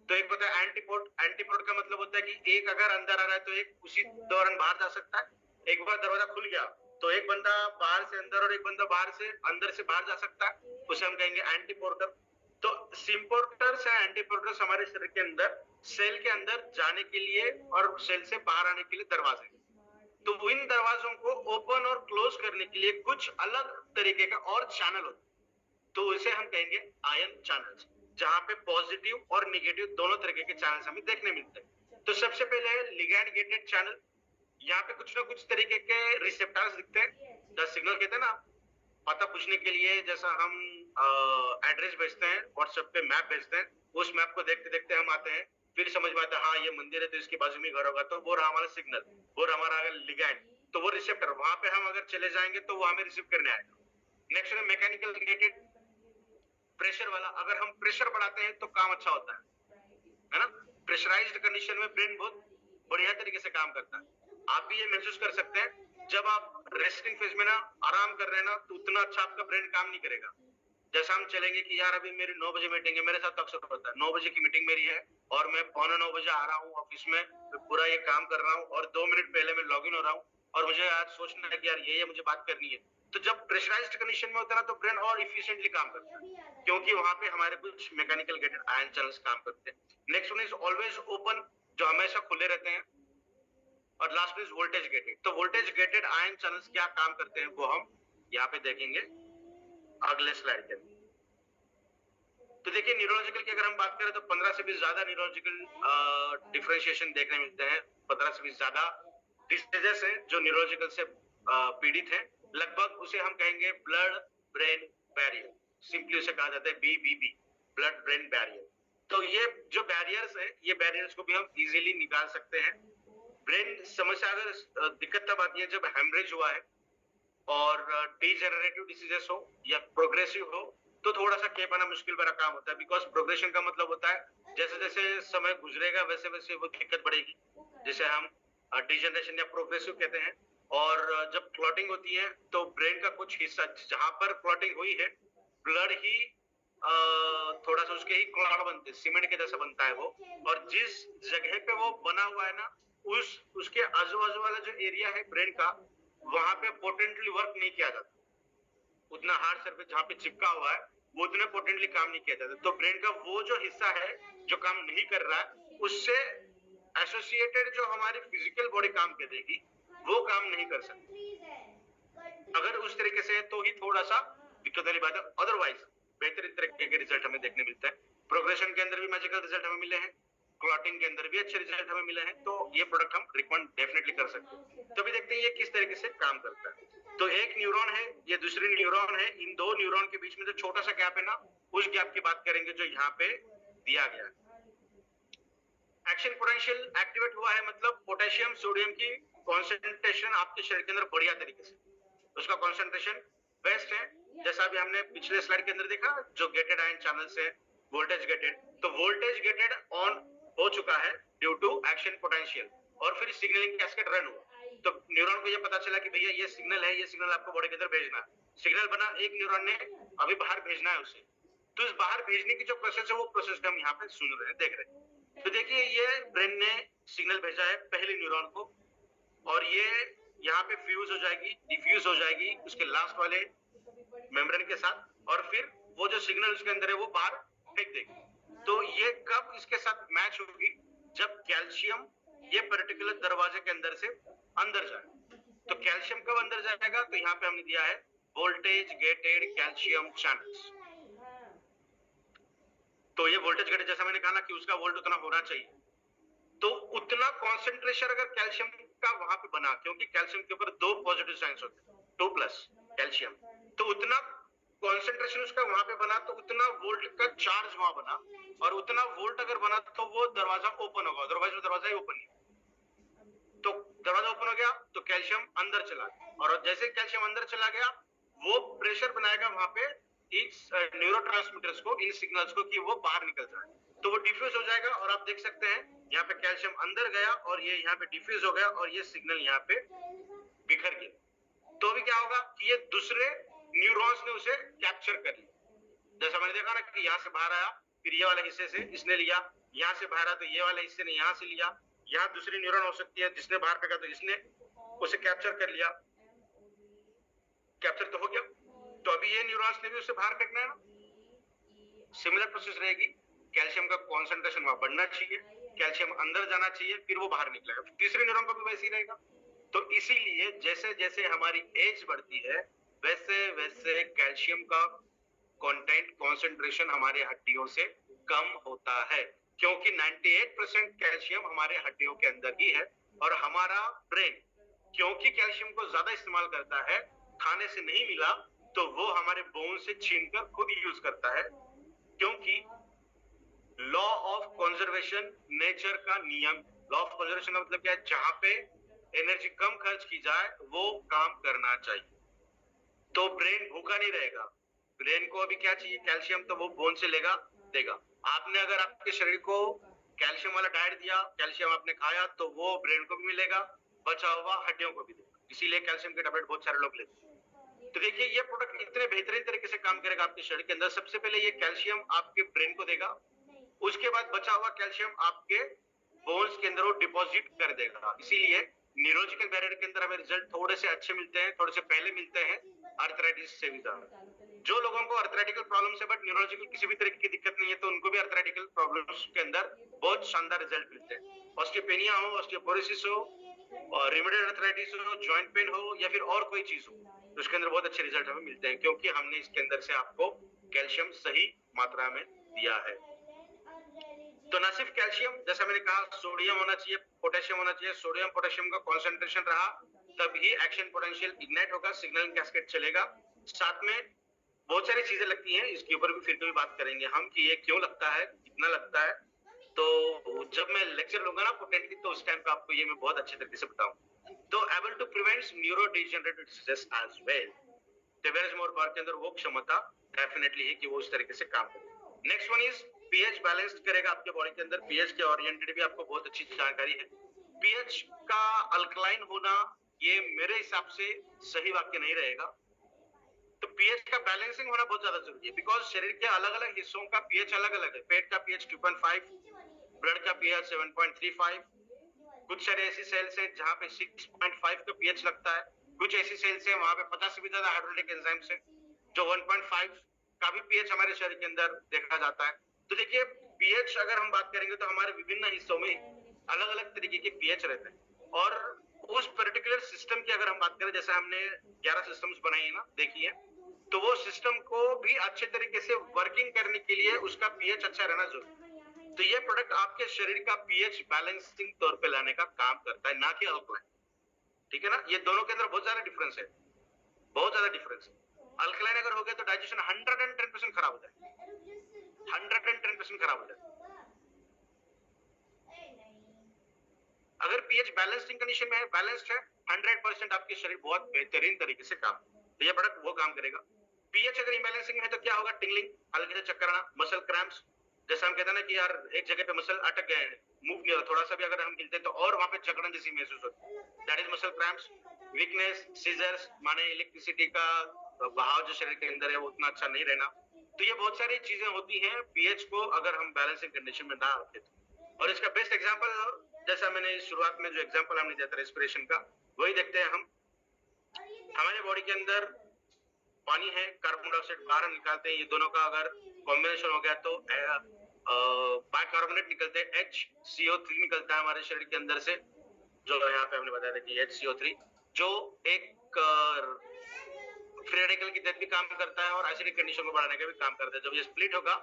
तो एक होता है एंटीपोर्ट। एंटीपोर्ट का मतलब होता है कि एक अगर अंदर आ रहा है तो एक उसी दौरान बाहर जा सकता है। एक बार दरवाजा खुल गया तो एक बंदा बाहर से अंदर और एक बंदा बाहर से अंदर से बाहर जा सकता है, उसे हम कहेंगे एंटीपोर्टर। तो सिम्पोर्टर्स या एंटीपोर्टर्स हमारे शरीर के अंदर सेल के अंदर जाने के लिए और सेल से बाहर आने के लिए दरवाजे। तो इन दरवाजों को ओपन और क्लोज करने के लिए कुछ अलग तरीके का और चैनल होता है। तो इसे हम कहेंगे आयन चैनल्स, जहां पे पॉजिटिव और नेगेटिव दोनों तरीके के चैनल्स हमें देखने मिलते हैं। तो सबसे पहले है लिगैंड गेटेड चैनल। यहाँ पे कुछ ना कुछ तरीके के रिसेप्टर्स दिखते हैं, जो सिग्नल कहते हैं ना, पता पूछने के लिए। जैसा हम एड्रेस भेजते हैं व्हाट्सएप पे, मैप भेजते हैं, उस मैप को देखते देखते हम आते हैं, फिर समझ में आता है हाँ ये मंदिर है तो इसके बाजू में घर होगा, तो वो रहा हमारा सिग्नल, वो रहा हमारा लिगैंड। तो वो रिसेप्टर, वहां पे हम अगर चले जाएंगे तो वो हमें रिसीव करने आएगा। नेक्स्ट है मैकेनिकल गेटेड, प्रेशर वाला। अगर हम प्रेशर बढ़ाते हैं तो काम अच्छा होता है ना। प्रेशराइज्ड कंडीशन में ब्रेन बहुत बढ़िया तरीके से काम करता है। आप भी ये महसूस कर सकते हैं, जब आप रेस्टिंग फेज में ना आराम कर रहे हैं ना, तो उतना अच्छा आपका ब्रेन काम नहीं करेगा। जैसा हम चलेंगे कि यार अभी मेरी 9 बजे मीटिंग है, मेरे साथ तो अक्सर होता है 9 बजे की मीटिंग मेरी है और मैं 8:45 बजे आ रहा हूँ ऑफिस में, मैं पूरा ये काम कर रहा हूँ और 2 मिनट पहले मैं लॉग इन हो रहा हूँ और मुझे आज सोचना है कि यार ये मुझे बात करनी है। तो जब प्रेशराइज्ड कंडीशन में होता है ना, तो ब्रेन और इफिशिएंटली काम करता है, क्योंकि वहां पे हमारे कुछ मैकेनिकल गेटेड आयन चैनल्स काम करते हैं। Next one is always open, जो हमेशा खुले रहते हैं। और लास्ट इज वोल्टेज गेटेड। तो वोल्टेज गेटेड आयन चैनल्स क्या काम करते हैं वो हम यहाँ पे देखेंगे अगले स्लाइड के अंदर। तो देखिए न्यूरोलॉजिकल की अगर हम बात करें तो 15 से भी ज्यादा न्यूरोलॉजिकल डिफरेंशिएशन देखने मिलते हैं। 15 से भी ज्यादा डिसीजेस हैं जो न्यूरोलॉजिकल से पीड़ित हैं। लगभग उसे हम कहेंगे ब्लड ब्रेन बैरियर, सिंपली उसे कहा जाता है BBB, ब्लड ब्रेन बैरियर। तो ये जो बैरियर्स है, ये बैरियर्स को भी हम इजीली निकाल सकते हैं। ब्रेन समस्या अगर दिक्कत तब आती है जब हेमरेज हुआ है और डीजेनरेटिव डिसीजेस हो या प्रोग्रेसिव हो, तो थोड़ा सा के पाना मुश्किल भरा काम होता है। बिकॉज प्रोग्रेशन का मतलब होता है जैसे जैसे समय गुजरेगा वैसे वैसे वो दिक्कत बढ़ेगी, जिसे हम डिजेनरेशन या प्रोग्रेसिव कहते हैं। और जब क्लॉटिंग होती है तो ब्रेन का कुछ हिस्सा जहां पर क्लॉटिंग हुई है, ब्लड ही थोड़ा सा उसके ही क्लॉट बनते हैं, सीमेंट के जैसा बनता है वो। और जिस जगह पे वो बना हुआ है ना, उसके आजू बाजू वाला जो एरिया है ब्रेन का, वहां पे पोटेंटली वर्क नहीं किया जाता। उतना हार्ड सरफेस जहाँ पे चिपका हुआ है वो उतने पोटेंटली काम नहीं किया जाता। तो ब्रेन का वो जो हिस्सा है जो काम नहीं कर रहा है, उससे एसोसिएटेड जो हमारी फिजिकल बॉडी काम करेगी वो काम नहीं कर सकती। अगर उस तरीके से है तो ही थोड़ा सा दिक्कत वाली बात है। अदरवाइज बेहतरीन तरीके के रिजल्ट हमें देखने मिलता है। प्रोग्रेशन के अंदर भी मैजिकल रिजल्ट हमें मिले हैं, क्लॉटिंग के अंदर भी अच्छे रिजल्ट हमें मिले हैं। तो ये प्रोडक्ट हम रिकमेंड डेफिनेटली कर सकते हैं। तो अभी देखते हैं ये किस तरीके से काम करता है। तो एक न्यूरॉन है, ये दूसरी न्यूरॉन है। इन दो न्यूरॉन के बीच में जो छोटा सा गैप है ना, उस गैप की बात करेंगे जो यहाँ पे दिया गया है। एक्शन पोटेंशियल एक्टिवेट हुआ है, मतलब पोटेशियम सोडियम की कॉन्सेंट्रेशन आपके शरीर के अंदर बढ़िया तरीके से, उसका कॉन्सेंट्रेशन बेस्ट है। जैसा भी हमने पिछले स्लाइड के अंदर देखा, जो गेटेड आयन चैनल्स है वोल्टेज गेटेड, तो वोल्टेज गेटेड ऑन हो चुका है ड्यू टू एक्शन पोटेंशियल। और फिर सिग्नलिंग कैस्केड रन हुआ, तो न्यूरॉन को ये पता चला कि भैया ये सिग्नल है, ये सिग्नल आपको बॉडी के अंदर भेजना है। सिग्नल बना, एक न्यूरॉन ने अभी बाहर भेजना है उसे, तो इस बाहर भेजने की जो प्रोसेस है वो प्रोसेस हम यहाँ पे सुन रहे हैं, देख रहे हैं। तो देखिए ये ब्रेन ने सिग्नल भेजा है पहले न्यूरॉन को, और ये यहाँ पे फ्यूज हो जाएगी, डिफ्यूज हो जाएगी उसके लास्ट वाले मेम्ब्रेन के साथ, और फिर वो जो सिग्नल उसके अंदर है वो बाहर फेंक देगी। तो ये कब इसके साथ मैच होगी, जब कैल्शियम ये पर्टिकुलर दरवाजे के अंदर से अंदर जाए। तो कैल्शियम कब अंदर जाएगा, तो यहाँ पे हमने दिया है वोल्टेज गेटेड कैल्शियम चैनल्स। तो ये वोल्टेज गेटेड, जैसा मैंने कहा ना कि उसका वोल्ट उतना होना चाहिए, तो उतना कॉन्सेंट्रेशन अगर कैल्शियम का वहां पे बना, क्योंकि कैल्शियम के ऊपर 2 पॉजिटिव साइंस होते हैं, 2+ कैल्शियम, तो उतना कॉन्सेंट्रेशन उसका वहां पे बना, तो उतना वोल्ट का चार्ज वहां बना, और उतना वोल्ट अगर बना तो वो दरवाजा ओपन होगा, अदरवाइज वो दरवाजा ही ओपन नहीं। तो दरवाजा ओपन हो गया तो कैल्शियम अंदर चला गया, और जैसे कैल्शियम अंदर चला गया वो प्रेशर बनाएगा वहां पे इस न्यूरोट्रांसमीटर्स को, इन सिग्नल्स को, कि वो बाहर निकल जाए। तो वो डिफ्यूज हो जाएगा, और आप देख सकते हैं यहाँ पे कैल्शियम अंदर गया और ये यहाँ पे डिफ्यूज हो गया, और ये सिग्नल यहाँ पे बिखर गया। तो अभी क्या होगा कि ये दूसरे न्यूरॉन्स ने उसे कैप्चर कर लिया। जैसा मैंने देखा ना कि यहाँ से बाहर आया, फिर ये वाले हिस्से से इसने लिया, यहाँ से बाहर आया तो ये वाले हिस्से ने यहाँ से लिया, यहाँ दूसरी न्यूरॉन हो सकती है जिसने बाहर फेंका तो इसने उसे कैप्चर कर लिया। कैप्चर तो हो गया, तो अभी ये न्यूरॉन्स ने भी उसे बाहर फेंकना है ना। सिमिलर प्रोसेस रहेगी, कैल्शियम का कॉन्सेंट्रेशन वहां बढ़ना चाहिए, कैल्शियम अंदर जाना चाहिए, फिर वो बाहर निकलेगा। तीसरे न्यूरॉन का भी वैसे ही रहेगा। तो इसीलिए जैसे जैसे हमारी एज बढ़ती है वैसे वैसे कैल्शियम का कंटेंट कॉन्सेंट्रेशन हमारे हड्डियों से कम होता है, क्योंकि 98% कैल्शियम हमारे हड्डियों के अंदर ही है। और हमारा ब्रेन क्योंकि कैल्शियम को ज्यादा इस्तेमाल करता है, खाने से नहीं मिला तो वो हमारे बोन से छीनकर खुद यूज करता है, क्योंकि लॉ ऑफ कंजर्वेशन नेचर का नियम। लॉ ऑफ कंजर्वेशन का मतलब क्या है, जहां पे एनर्जी कम खर्च की जाए वो काम करना चाहिए। तो ब्रेन भूखा नहीं रहेगा, ब्रेन को अभी क्या चाहिए, कैल्शियम, तो वो बोन से लेगा देगा। आपने अगर आपके शरीर को कैल्शियम वाला डाइट दिया, कैल्शियम आपने खाया, तो वो ब्रेन को भी मिलेगा, बचा हुआ हड्डियों को भी देगा। इसीलिए कैल्शियम की टैबलेट बहुत सारे लोग लेते हैं। तो देखिए ये प्रोडक्ट इतने बेहतरीन तरीके से काम करेगा आपके शरीर के अंदर। सबसे पहले ये कैल्शियम आपके ब्रेन को देगा, उसके बाद बचा हुआ कैल्शियम आपके बोन्स के अंदर वो डिपॉजिट कर देगा। इसीलिए न्यूरोलॉजिकल बैरियर के अंदर हमें रिजल्ट थोड़े से अच्छे मिलते हैं, थोड़े से पहले मिलते हैं आर्थराइटिस से भी ज्यादा। जो लोगों को आर्थराइटिकल प्रॉब्लम है बट न्यूरोलॉजिकल किसी भी तरह की दिक्कत नहीं है, तो उनको भी आर्थराइटिकल प्रॉब्लम्स के अंदर बहुत शानदार रिजल्ट मिलते हैं। ऑस्टियोपेनिया हो, ऑस्टियोपोरोसिस हो, और रिमेटॉइड आर्थराइटिस हो, जॉइंट पेन हो, या फिर और कोई चीज हो, तो उसके अंदर बहुत अच्छे रिजल्ट हमें मिलते हैं, क्योंकि हमने इसके अंदर से आपको कैल्शियम सही मात्रा में दिया है। तो न सिर्फ कैल्शियम, जैसा मैंने कहा, सोडियम होना चाहिए, पोटेशियम होना चाहिए। सोडियम पोटेशियम का कॉन्सेंट्रेशन रहा तभी एक्शन पोटेंशियल इग्नाइट होगा, सिग्नलिंग कैस्केड चलेगा। साथ में बहुत सारी चीजें लगती हैं, इसके ऊपर भी फिर कभी बात करेंगे हम कि ये क्यों लगता है, कितना लगता है। तो जब मैं लेक्चर लूंगा ना पोटेंटली, तो उस टाइम पे आपको ये मैं बहुत अच्छे तरीके से बताऊं। तो able to prevent neuro degenerative diseases as well. टेबेरज मोर पावर के अंदर वो क्षमता डेफिनेटली है कि वो उस तरीके से काम करे। Next one is pH balance करेगा आपके बॉडी के अंदर। पीएच के ओरिएंटेड भी आपको बहुत अच्छी जानकारी है। पीएच का अल्कलाइन होना ये मेरे हिसाब से सही वाक्य नहीं रहेगा। तो पीएच का बैलेंसिंग होना बहुत ज्यादा जरूरी है, बिकॉज शरीर के अलग अलग हिस्सों का पीएच अलग अलग है। पेट का पीएच 2.5, ब्लड का पीएच 7.35, कुछ सारे ऐसी सेल्स हैं जहां पे 6.5 का पीएच लगता है, कुछ ऐसी सेल्स हैं वहां पे 50 से भी ज्यादा हाइड्रोलिक एंजाइम्स हैं जो 1.5 का भी पीएच हमारे शरीर के अंदर देखा जाता है। तो देखिए पीएच अगर हम बात करेंगे तो हमारे विभिन्न हिस्सों में अलग अलग तरीके के पीएच रहते हैं, और उस पर्टिकुलर सिस्टम की अगर हम बात करें, जैसे हमने 11 सिस्टम्स बनाई है ना, देखिए, तो वो सिस्टम को भी अच्छे तरीके से वर्किंग करने के लिए उसका पीएच अच्छा रहना जरूरी। तो ये प्रोडक्ट आपके शरीर का पीएच बैलेंसिंग तौर पे लाने का काम करता है, ना कि अल्कलाइन। ठीक है ना, ये दोनों के अंदर बहुत ज्यादा डिफरेंस है, बहुत ज्यादा डिफरेंस है। अल्कलाइन अगर हो गया तो डाइजेशन 110% खराब हो जाए, 110% खराब हो जाए। अगर पीएच बैलेंसिंग कंडीशन में है, बैलेंस्ड है, 100% आपके शरीर बहुत बेहतरीन तरीके से काम, तो ये प्रोडक्ट वो काम करेगा। पीएच अगर इम्बैलेंसिंग में है तो क्या होगा? टिंगलिंग, हल्के से चक्कर आना, मसल क्रैम्प्स, जैसा हम कहते हैं ना कि यार एक जगह पे मसल अटक गए हैं, मूव नहीं हो रहा, थोड़ा सा भी अगर हम हिलते हैं तो और वहां पे जकड़न जैसी महसूस होती है, that is muscle cramps. Weakness, seizures, माने इलेक्ट्रिसिटी का बहाव जो शरीर के अंदर है वो उतना अच्छा नहीं रहना। तो ये बहुत सारी चीजें होती हैं पीएच को अगर हम बैलेंसिंग कंडीशन में ना रखें तो। और इसका बेस्ट एग्जांपल, जैसा मैंने शुरुआत में जो एग्जांपल हमने दिया था रेस्पिरेशन का, वही देखते हैं हम। हमारे बॉडी के अंदर पानी है, कार्बन डाइऑक्साइड बाहर निकालते हैं, ये दोनों का अगर कॉम्बिनेशन हो गया तो बाइकार्बोनेट निकलते हैं, HCO3 निकलता है हमारे शरीर के अंदर से, जो यहाँ पे हमने बताया था कि HCO3 जो एक फ्री रेडिकल की तरह भी काम करता है और एसिडिक कंडीशन को बढ़ाने का भी काम करता है। जब ये स्प्लिट होगा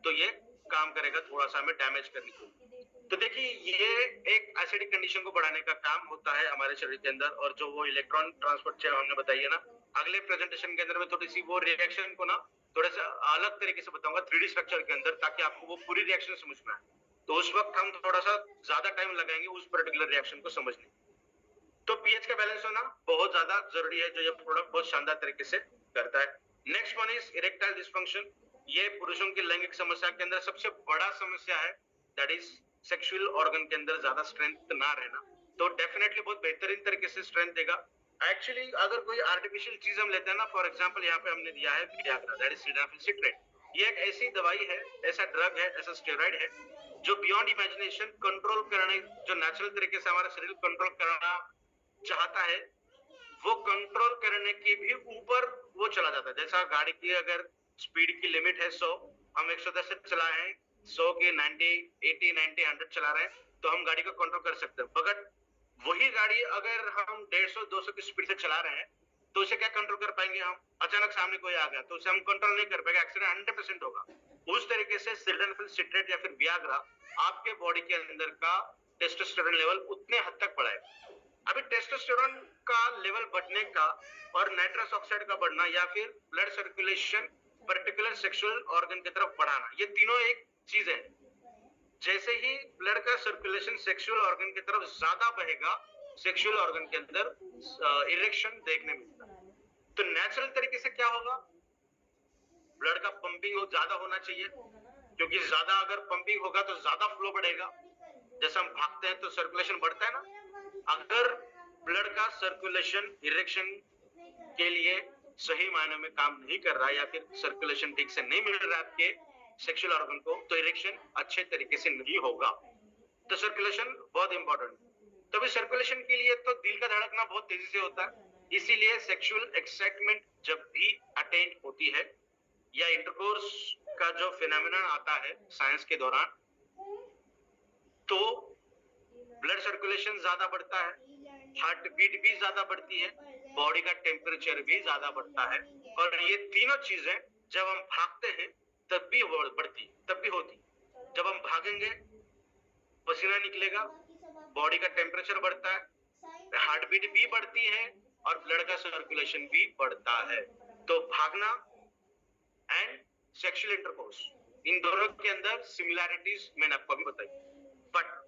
तो ये काम करेगा थोड़ा सा हमें डैमेज करने के लिए। तो देखिए ये एक एसिडिक कंडीशन को बढ़ाने का काम होता है हमारे शरीर के अंदर, और जो वो इलेक्ट्रॉन ट्रांसपोर्ट चेन हमने बताई है ना, अगले प्रेजेंटेशन के अंदर में थोड़ी सी वो रिएक्शन को ना थोड़ा सा अलग तरीके से बताऊंगा 3D स्ट्रक्चर के अंदर, ताकि आपको वो पूरी रिएक्शन समझ में आए। तो उस वक्त हम थोड़ा सा ज्यादा टाइम लगाएंगे उस पर्टिकुलर रिएक्शन को समझने। तो पीएच का बैलेंस होना बहुत ज्यादा जरूरी है, जो ये प्रोडक्ट बहुत शानदार तरीके से करता है। Next one is erectile dysfunction. ये पुरुषों की लैंगिक समस्या के अंदर सबसे बड़ा समस्या है, दैट इज सेक्सुअल ऑर्गन के अंदर ज्यादा स्ट्रेंथ ना रहना। तो डेफिनेटली बहुत बेहतरीन तरीके से स्ट्रेंथ देगा। एक्चुअली अगर कोई आर्टिफिशियल चीज हम लेते हैं ना, फॉर एग्जांपल यहाँ पे हमने दिया है Viagra, that is sildenafil citrate. ये एक ऐसी दवाई है, ऐसा ड्रग है, ऐसा स्टेरॉइड है जो बियॉन्ड इमेजिनेशन कंट्रोल करने, जो नेचुरल तरीके से हमारा शरीर कंट्रोल करना चाहता है, वो कंट्रोल करने के भी ऊपर वो चला जाता है। जैसा गाड़ी की अगर स्पीड की लिमिट है 100, हम 110 से चला रहे हैं, 100 की 90, 80, 90, 100 चला रहे हैं, तो हम गाड़ी को कंट्रोल कर सकते हैं। मगर वही गाड़ी अगर हम 150, 200 की स्पीड से चला रहे हैं, तो उसे क्या कंट्रोल कर पाएंगे हम? अचानक सामने कोई आ गया तो उसे हम कंट्रोल नहीं कर पाएंगे, एक्सीडेंट 100% होगा। उस तरीके से सिल्डेनाफिल सिट्रेट या फिर वियाग्रा आपके बॉडी के अंदर का टेस्टोस्टेरोन लेवल उतने हद तक बढ़ाएगा। अभी टेस्टोस्टेरोन का लेवल बढ़ने का और नाइट्रस ऑक्साइड का बढ़ना या फिर blood circulation particular sexual organ की तरफ बढ़ाना, ये तीनों एक चीज है। जैसे ही ब्लड का सर्कुलेशन सेक्सुअल ऑर्गन की तरफ ज्यादा बहेगा, सेक्सुअल ऑर्गन के अंदर इरेक्शन देखने मिलता है। तो नेचुरल तरीके से क्या होगा? ब्लड का पंपिंग ज्यादा होना चाहिए, क्योंकि ज्यादा अगर पंपिंग होगा तो ज्यादा फ्लो बढ़ेगा। जैसे हम भागते हैं तो सर्कुलेशन बढ़ता है ना, अगर ब्लड का सर्कुलेशन इरेक्शन के लिए सही मायने में काम नहीं कर रहा है या फिर सर्कुलेशन ठीक से नहीं मिल रहा है आपके सेक्सुअल ऑर्गन को, तो इरेक्शन अच्छे तरीके से नहीं होगा। तो सर्कुलेशन बहुत इंपॉर्टेंट। तभी सर्कुलेशन के लिए तो दिल का धड़कना बहुत तेजी से होता है, इसीलिए सेक्सुअल एक्साइटमेंट जब भी अटेंड होती है या इंटरकोर्स का जो फिनोमेनन आता है साइंस के दौरान, तो ब्लड सर्कुलेशन ज्यादा बढ़ता है, हार्ट बीट भी ज्यादा बढ़ती है, बॉडी का टेम्परेचर भी ज्यादा बढ़ता है, और ये तीनों चीजें जब हम भागते हैं तब भी बढ़ती, तब भी होती। जब हम भागेंगे पसीना निकलेगा, बॉडी का टेम्परेचर बढ़ता है, हार्ट बीट भी बढ़ती है और ब्लड का सर्कुलेशन भी बढ़ता है। तो भागना एंड सेक्सुअल इंटरकोर्स, इन दोनों के अंदर सिमिलैरिटीज मैंने आपको अभी बताई। बट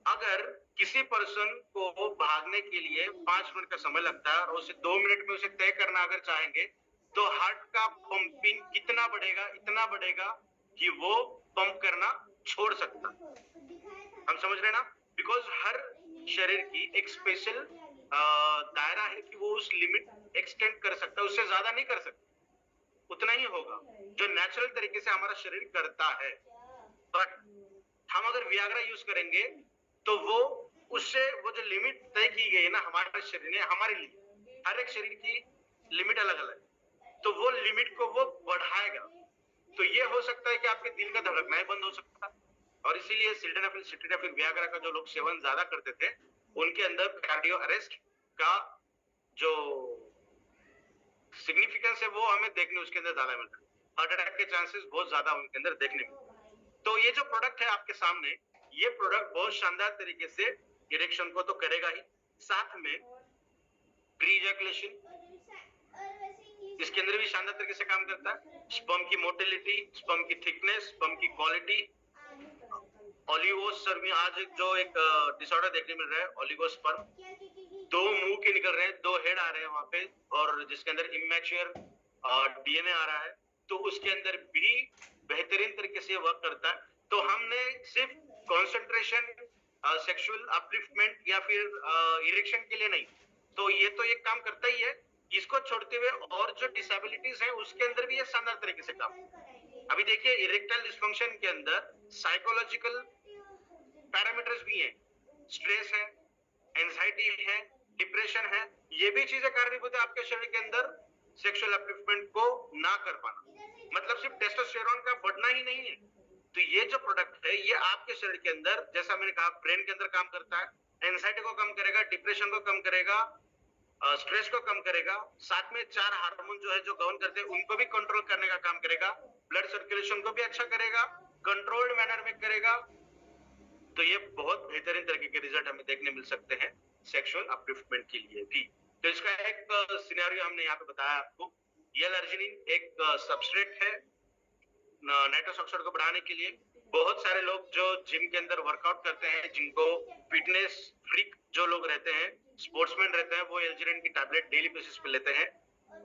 अगर किसी पर्सन को भागने के लिए 5 मिनट का समय लगता है और उसे 2 मिनट में उसे तय करना अगर चाहेंगे, तो हार्ट का पंपिंग कितना बढ़ेगा, इतना बढ़ेगा कि वो पंप करना छोड़ सकता। हम समझ रहे हैं ना? बिकॉज हर शरीर की एक स्पेशल दायरा है कि वो उस लिमिट एक्सटेंड कर सकता है, उससे ज्यादा नहीं कर सकता, उतना ही होगा जो नेचुरल तरीके से हमारा शरीर करता है। बट हम अगर वियाग्रा यूज करेंगे तो वो उससे वो जो लिमिट तय की गई है ना हमारे शरीर ने, हमारे लिए हर एक शरीर की लिमिट अलग अलग, तो वो लिमिट को वो बढ़ाएगा। तो ये हो सकता है कि आपके दिल का धड़कना ही बंद हो सकता है, और इसीलिए सिल्डेनाफिल, सिटेनाफिल, वियाग्रा का जो लोग सेवन ज्यादा करते थे उनके अंदर कार्डियो अरेस्ट का जो सिग्निफिकेंस है वो हमें देखने उसके अंदर ज्यादा मिलता है, हार्ट अटैक के चांसेस बहुत ज्यादा उनके अंदर देखने मिलते। तो ये जो प्रोडक्ट है आपके सामने, ये प्रोडक्ट बहुत शानदार तरीके से इरेक्शन को तो करेगा ही, साथ में प्री इजैकुलेशन इसके अंदर भी शानदार तरीके से काम करता है। स्पर्म की मोटिलिटी, स्पर्म की थिकनेस, स्पर्म की क्वालिटी, ओलिगोस्पर्मी, आज जो एक डिसऑर्डर देखने मिल रहा है ओलिगोस्पर्म, 2 मुंह के निकल रहे हैं, 2 हेड आ रहे हैं वहां पे, और जिसके अंदर इमेच्योर डीएनए आ रहा है, तो उसके अंदर भी बेहतरीन तरीके से वर्क करता है। तो हमने सिर्फ कॉन्सेंट्रेशन सेक्सुअल अपलिफ्टमेंट या फिर इरेक्शन के लिए नहीं, तो ये तो एक काम करता ही है, इसको छोड़ते हुए और जो डिसेबिलिटीज है उसके अंदर भी ये शानदार तरीके से काम। अभी देखिए इरेक्टाइल डिस्फंक्शन के अंदर साइकोलॉजिकल पैरामीटर्स भी हैं, स्ट्रेस है, एंजाइटी है, डिप्रेशन है, ये भी चीजें कारणीभूत है आपके शरीर के अंदर सेक्सुअल अपलिफ्टमेंट को ना कर पाना। मतलब सिर्फ टेस्टोस्टेरोन का बढ़ना ही नहीं है। तो ये जो प्रोडक्ट है ये आपके शरीर के अंदर, जैसा मैंने कहा, ब्रेन के अंदर काम करता है, एंजाइटी को कम करेगा, डिप्रेशन को कम करेगा, स्ट्रेस को कम करेगा, साथ में 4 हार्मोन जो है जो गवर्न करते हैं उनको भी कंट्रोल करने का काम करेगा, ब्लड सर्कुलेशन को भी अच्छा करेगा, कंट्रोल्ड मैनर में करेगा। तो ये बहुत बेहतरीन तरीके के रिजल्ट हमें देखने मिल सकते हैं सेक्सुअल अपलिफ्टमेंट के लिए भी। तो इसका एक सिनेरियो हमने यहाँ पे बताया आपको। L-arginine एक सबस्ट्रेट है नाइट्रस ऑक्साइड को बढ़ाने के लिए। बहुत सारे लोग जो जिम के अंदर वर्कआउट करते हैं, जिनको फिटनेस फ्रीक जो लोग रहते हैं, स्पोर्ट्समैन रहते हैं, वो L-arginine की टैबलेट डेली बेसिस पे लेते हैं,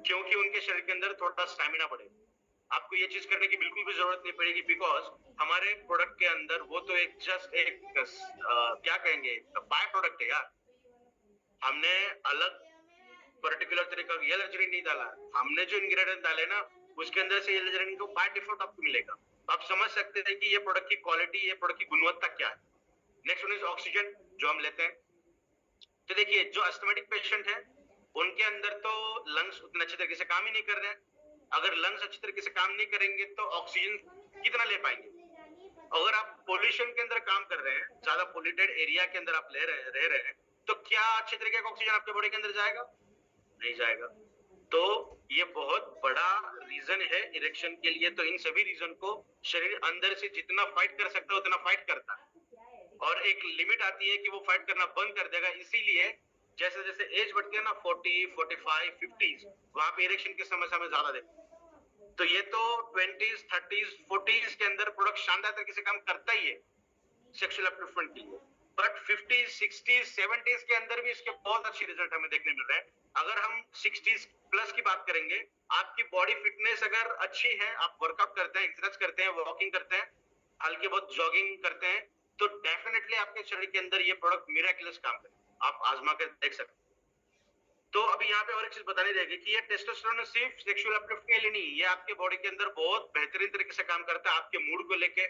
क्योंकि उनके शरीर के अंदर थोड़ा स्टैमिना बढ़े। आपको ये चीज करने की बिल्कुल भी जरूरत नहीं पड़ेगी, बिकॉज हमारे प्रोडक्ट के अंदर वो तो एक जस्ट एक क्या कहेंगे, बाय प्रोडक्ट है यार। हमने अलग पर्टिकुलर तरीका L-arginine नहीं डाला, हमने जो इंग्रेडिएंट डाले ना उसके अंदर से L-arginine को बाय डिफॉल्ट आपको मिलेगा। आप समझ सकते हैं कि ये प्रोडक्ट की क्वालिटी, ये प्रोडक्ट की गुणवत्ता क्या है। नेक्स्ट वन इज ऑक्सीजन जो हम लेते हैं। तो देखिए जो अस्थमेटिक पेशेंट है उनके अंदर तो लंग्स उतने अच्छे तरीके से काम ही नहीं कर रहे हैं। अगर लंग्स अच्छी तरीके से काम नहीं करेंगे तो ऑक्सीजन कितना ले पाएंगे। अगर आप पोल्यूशन के अंदर काम कर रहे हैं, ज्यादा पोल्यूटेड एरिया के अंदर आप रह रहे हैं, तो क्या अच्छे तरीके का ऑक्सीजन आपके बॉडी के अंदर जाएगा? नहीं जाएगा। तो ये बहुत बड़ा रीजन है इरेक्शन के लिए। तो इन सभी रीजन को शरीर अंदर से जितना फाइट कर सकता है उतना फाइट करता है, और एक लिमिट आती है कि वो फाइट करना बंद कर देगा। इसीलिए जैसे जैसे एज बढ़ती है ना, 40, 45, 50, वहां पे इरेक्शन की समस्या में ज्यादा देखते हैं। तो ये तो 20s, 30s, 40s के अंदर प्रोडक्ट शानदार तरीके से काम करता ही है सेक्सुअल अपलिफ्टमेंट के लिए, बट 50s, 60s, 70s के अंदर भी इसके बहुत अच्छे रिजल्ट हमें देखने मिल रहे हैं। अगर हम 60s प्लस की बात करेंगे, आपकी बॉडी फिटनेस अगर अच्छी है, आप वर्कआउट करते हैं, एक्सरसाइज करते हैं, वॉकिंग करते हैं, हल्के बहुत जॉगिंग करते हैं, तो डेफिनेटली आपके शरीर के अंदर ये प्रोडक्ट मिरेकलस काम करेगा। आप आजमा के देख सकते हैं। तो अभी यहाँ पे और एक चीज बतानी रहेगी कि ये टेस्टोस्टेरोन सिर्फ सेक्सुअल अपलिफ्ट के लिए नहीं, ये आपके बॉडी के अंदर बहुत बेहतरीन तरीके से काम करता है, आपके मूड को लेके,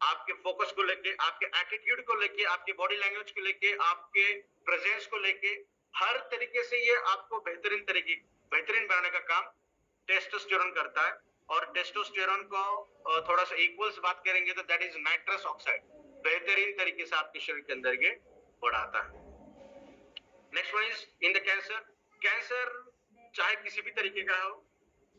आपके फोकस को लेके, आपके एटीट्यूड को लेके, आपके बॉडी लैंग्वेज को लेके, आपके प्रेजेंस को लेके, हर तरीके से ये आपको बेहतरीन बनाने का काम टेस्टोस्टेरोन करता है। और टेस्टोस्टेरोन को थोड़ा सा इक्वल्स बात करेंगे तो दैट इज नाइट्रस ऑक्साइड, बेहतरीन तरीके से आपके शरीर के अंदर ये बढ़ाता है। Next one is in the cancer. Cancer चाहे किसी भी तरीके का हो,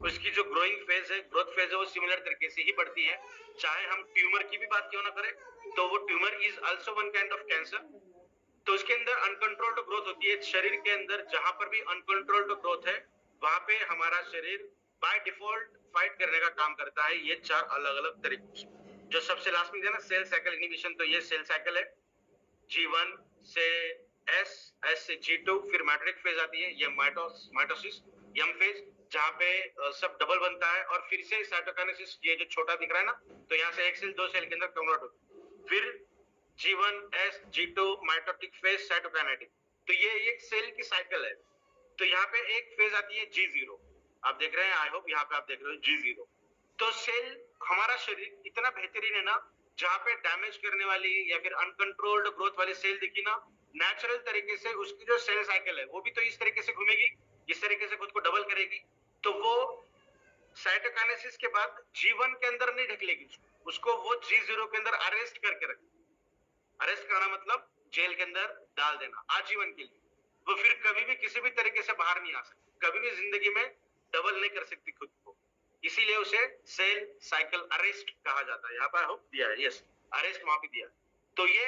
उसकी जो ग्रोइंग फेज है, ग्रोथ फेज है, वो सिमिलर तरीके से ही बढ़ती है। चाहे हम ट्यूमर की भी बात क्यों ना करें, तो वो tumour is also one kind of cancer. तो उसके अंदर अनकंट्रोल्ड ग्रोथ होती है। शरीर के अंदर जहां पर भी अनकंट्रोल्ड ग्रोथ है, वहां पे हमारा शरीर बाय डिफॉल्ट फाइट करने का काम करता है। ये 4 अलग अलग तरीके से। जो सबसे लास्ट में दिया ना सेल साइकिल इनहिबिशन, तो ये सेल साइकिल है। G1 से S, S से G2, फिर मैट्रिक फेज आती है, ये माइटोसिस, M फेज, जहाँ पे सब डबल बनता है, और फिर से साइटोकाइनेसिस, ये जो छोटा दिख रहा है ना, तो यहाँ से एक सेल 2 सेल के अंदर कन्वर्ट होती है। फिर G1, S, G2, mitotic phase, साइटोकाइनेटिक। तो ये एक सेल की साइकिल है। तो यहाँ पे एक फेज आती है G0, आप देख रहे हैं, आई होप यहाँ पे आप देख रहे हो G0। तो सेल, हमारा शरीर इतना बेहतरीन है ना, जहां पे डैमेज करने वाली या फिर अनकंट्रोल्ड ग्रोथ वाली सेल दिखी ना, नेचुरल तरीके से उसकी जो सेल साइकिल है वो भी तो इस तरीके से घूमेगी, इस तरीके से खुद को डबल करेगी। तो वो साइटोकाइनेसिस के बाद G1 के अंदर नहीं ढकेलेगी, उसको वो G0 के अंदर अरेस्ट करके रखेगी। अरेस्ट करना मतलब जेल के अंदर डाल देना आजीवन के लिए। वो फिर कभी भी किसी भी तरीके से बाहर नहीं आ सकती, कभी भी जिंदगी में डबल नहीं कर सकती खुद को। इसीलिए उसे सेल साइकिल अरेस्ट कहा जाता है। यहाँ पर होप दिया है, यस, अरेस्ट वहां पे दिया। तो ये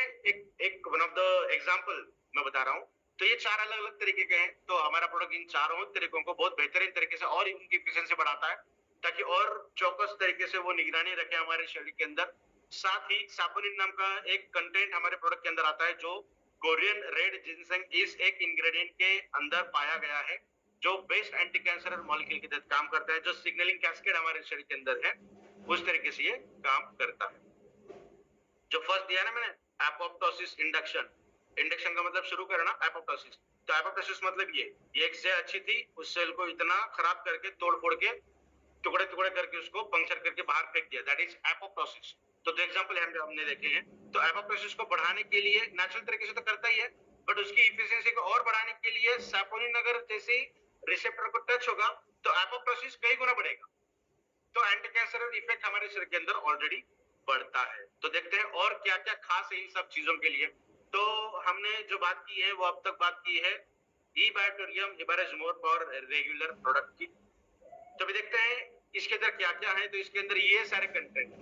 एक वन ऑफ द एग्जांपल मैं बता रहा हूँ। तो ये 4 अलग अलग तरीके के हैं। तो हमारा प्रोडक्ट इन चारों तरीकों को बहुत बेहतरीन तरीके से और इनकी एफिशिएंसी बढ़ाता है, ताकि और चौकस तरीके से वो निगरानी रखे हमारे शरीर के अंदर। साथ ही सापोनिन नाम का एक कंटेंट हमारे प्रोडक्ट के अंदर आता है, जो कोरियन रेड जिनसेंग इस एक इंग्रेडिएंट के अंदर पाया गया है, जो बेस्ट एंटी कैंसर मॉलिक्यूल के तहत काम करता है, जो सिग्नलिंग कैस्केड हमारे शरीर के अंदर है, उस तरीके से ये काम करता है। जो फर्स्ट दिया ना मैंने, एपोप्टोसिस इंडक्शन, इंडक्शन का मतलब शुरू करना, एपोप्टोसिस। तो एपोप्टोसिस मतलब ये एक सेल अच्छी थी, उस सेल को इतना खराब करके, तोड़ फोड़ के, टुकड़े टुकड़े करके उसको पंक्चर करके बाहर फेंक दिया, दैट इज एपोप्टोसिस। तो दो एग्जांपल हमने देखे हैं। तो एपोप्टोसिस को बढ़ाने के लिए नेचुरल तरीके से तो करता ही है, बट उसकी इफिशिएंसी को और बढ़ाने के लिए सैपोनिन अगर जैसे रिसेप्टर को टच होगा तो एपोप्टोसिस कई गुना बढ़ेगा। तो एंटी कैंसरल इफेक्ट हमारे शरीर के अंदर ऑलरेडी बढ़ता है। तो देखते हैं और क्या क्या खास है इन सब चीजों के लिए। तो हमने जो बात की है वो अब तक बात की है ई-बायोटोरियम इबेरेजमोर फॉर रेगुलर प्रोडक्ट की। तो अभी देखते हैं इसके अंदर क्या क्या है। तो इसके अंदर ये सारे कंटेंट,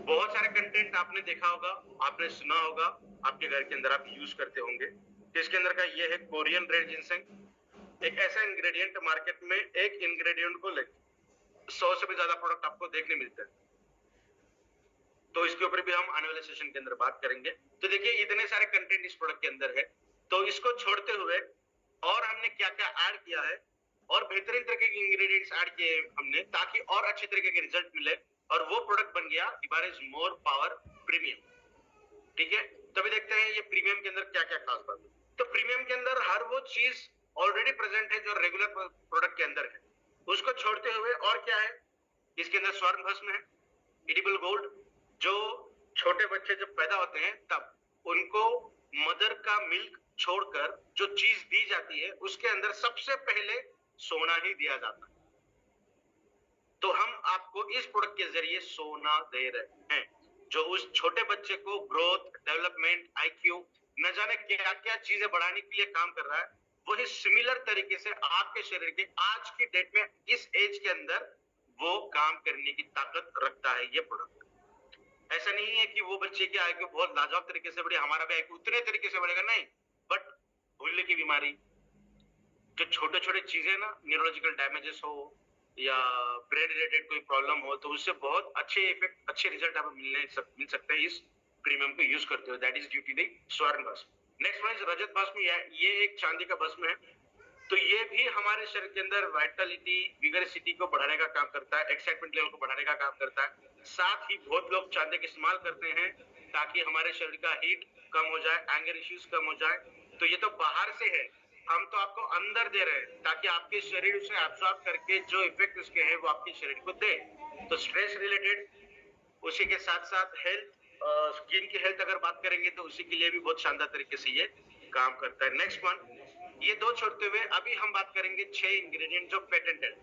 बहुत सारे कंटेंट आपने देखा होगा, आपने सुना होगा, आपके घर के अंदर आप यूज करते होंगे। तो इसके अंदर का ये है कोरियन रेड जिनसेंग, एक ऐसा इंग्रेडिएंट मार्केट में एक इंग्रेडिएंट को लेकर 100 से भी ज्यादा प्रोडक्ट आपको देखने मिलते हैं। तो इसके ऊपर भी हम आने वाले सेशन के अंदर बात करेंगे। तो देखिए इतने सारे कंटेंट इस प्रोडक्ट के अंदर है। तो इसको छोड़ते हुए और हमने क्या क्या ऐड किया है, और बेहतरीन तरीके के इंग्रेडिएंट्स ऐड किए हमने, ताकि और अच्छे तरीके के रिजल्ट मिले, और वो प्रोडक्ट बन गया इबेरेजमोर पावर प्रीमियम। ठीक है, तो अभी देखते हैं ये प्रीमियम के अंदर क्या क्या खास बात है। तो प्रीमियम के अंदर हर वो चीज ऑलरेडी प्रेजेंट है जो रेगुलर प्रोडक्ट के अंदर है, उसको छोड़ते हुए और क्या है, इसके अंदर स्वर्ण भस्म है, एडिबल गोल्ड। जो छोटे बच्चे जब पैदा होते हैं तब उनको मदर का मिल्क छोड़कर जो चीज दी जाती है, उसके अंदर सबसे पहले सोना ही दिया जाता है। तो हम आपको इस प्रोडक्ट के जरिए सोना दे रहे हैं, जो उस छोटे बच्चे को ग्रोथ, डेवलपमेंट, IQ, न जाने क्या क्या चीजें बढ़ाने के लिए काम कर रहा है, वही सिमिलर तरीके से आपके शरीर के आज की डेट में इस एज के अंदर वो काम करने की ताकत रखता है ये प्रोडक्ट। ऐसा नहीं है कि वो बच्चे की IQ बहुत लाजवाब तरीके से बढ़े, हमारा भी IQ उतने तरीके से बढ़ेगा, नहीं। बट भूलने की बीमारी, जो छोटे छोटे चीजें ना, न्यूरोलॉजिकल डैमेजेस हो या ब्रेन रिलेटेड कोई प्रॉब्लम हो, तो उससे बहुत अच्छे इफेक्ट, अच्छे रिजल्ट आपको मिल सकते हैं इस प्रीमियम को यूज करते हुए। That is due to the swarna bhasma. Next one is रजत भस्म, ये एक चांदी का भस्म है। तो ये भी हमारे शरीर के अंदर वाइटलिटी, विगरसिटी को बढ़ाने का काम करता है, एक्साइटमेंट लेवल को बढ़ाने का काम करता है। साथ ही बहुत लोग चांदी का इस्तेमाल करते हैं ताकि हमारे शरीर का हीट कम हो जाए, एंगर इश्यूज कम हो जाए। तो ये तो बाहर से है, हम तो आपको अंदर दे रहे हैं ताकि आपके शरीर उसे एब्सॉर्ब करके जो इफेक्ट उसके हैं वो आपके शरीर को दे। तो स्ट्रेस रिलेटेड, उसी के साथ साथ हेल्थ, स्किन की हेल्थ अगर बात करेंगे तो उसी के लिए भी बहुत शानदार तरीके से ये काम करता है। नेक्स्ट वन, ये दो छोड़ते हुए अभी हम बात करेंगे 6 इंग्रेडिएंट जो पेटेंटेड।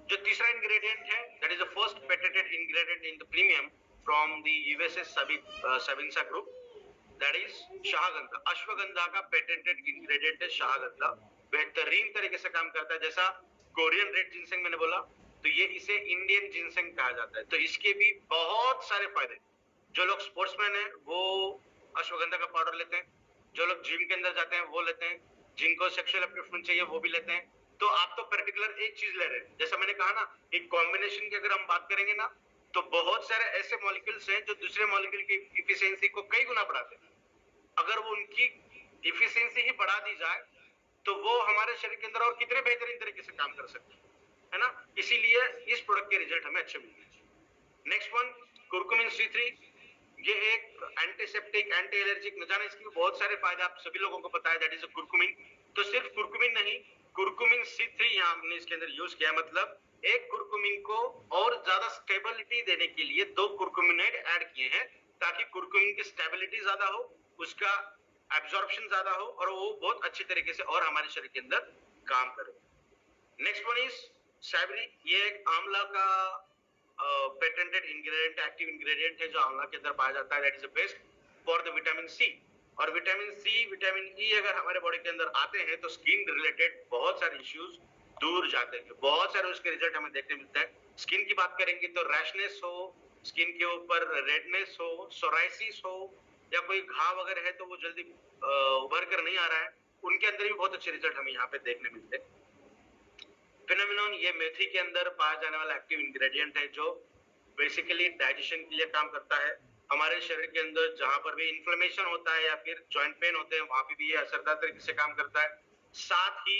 जो तीसरा इंग्रेडिएंट है, that is the first patented ingredient in the premium from the USA Sabinsa group, that is Shagandha. Ashwagandha का पेटेंटेड इंग्रेडिएंट है शाहगंधा। बेहतरीन तरीके से काम करता है। जैसा कोरियन रेड जिनसेंग मैंने बोला, तो ये इसे इंडियन जिनसेंग कहा जाता है। तो इसके भी बहुत सारे फायदे। जो लोग स्पोर्ट्समैन हैं वो अश्वगंधा का पाउडर लेते हैं, जो लोग जिम के अंदर जाते हैं वो लेते हैं, जिनको सेक्सुअल अपलिफ्टमेंट चाहिए वो भी लेते हैं। तो आप तो पर्टिकुलर एक चीज ले रहे हैं। जैसा मैंने कहा ना, एक कॉम्बिनेशन की अगर हम बात करेंगे ना, तो बहुत सारे ऐसे मॉलिक्यूल्स हैं जो दूसरे मॉलिक्यूल की इफिशियंसी को कई गुना बढ़ाते हैं। अगर वो उनकी इफिशियंसी ही बढ़ा दी जाए तो वो हमारे शरीर के अंदर और कितने बेहतरीन तरीके से काम कर सकते हैं, है ना। इसीलिए इस प्रोडक्ट के रिजल्ट हमें अच्छे मिलेंगे। Next one, curcumin C3। ये एक एंटीसेप्टिक, एंटी एलर्जिक, न जाने इसके बहुत सारे फायदे आप सभी लोगों को पता है, दैट इज कुरकुमिन। तो सिर्फ कुरकुमिन नहीं, कुरकुमिन C3 यहाँ हमने इसके अंदर यूज किया। मतलब एक कुरकुमिन को और ज्यादा स्टेबिलिटी देने के लिए 2 कुरकुमिनेट ऐड किए हैं, ताकि कुरकुमिन की स्टेबिलिटी ज्यादा हो, उसका एब्जॉर्प्शन ज्यादा हो और वो बहुत अच्छी तरीके से और हमारे शरीर के अंदर काम करे। Next one is सैबरी। ये एक आंवला का पेटेंटेड इंग्रेडिएंट, एक्टिव इंग्रेडिएंट है जो आंवला के अंदर पाया जाता है। That is the best for the vitamin C. और विटामिन सी, विटामिन ई अगर हमारे बॉडी के अंदर आते हैं तो स्किन रिलेटेड बहुत सारे इश्यूज दूर जाते हैं। बहुत सारे उसके रिजल्ट हमें देखने मिलते हैं। स्किन की बात करेंगे तो रैशनेस हो, स्किन के ऊपर रेडनेस हो, सोराइसिस हो, या कोई घाव वगैरह है तो वो जल्दी उभर कर नहीं आ रहा है, उनके अंदर भी बहुत अच्छे रिजल्ट हमें यहाँ पे देखने मिलते हैं। फिनोमिनॉन, ये मेथी के अंदर पाया जाने वाला एक्टिव इंग्रेडिएंट है जो बेसिकली डाइजेशन के लिए काम करता है। हमारे शरीर के अंदर जहां पर भी इन्फ्लेमेशन होता है या फिर जॉइंट पेन होते हैं वहां पे भी ये असरदार तरीके से काम करता है। साथ ही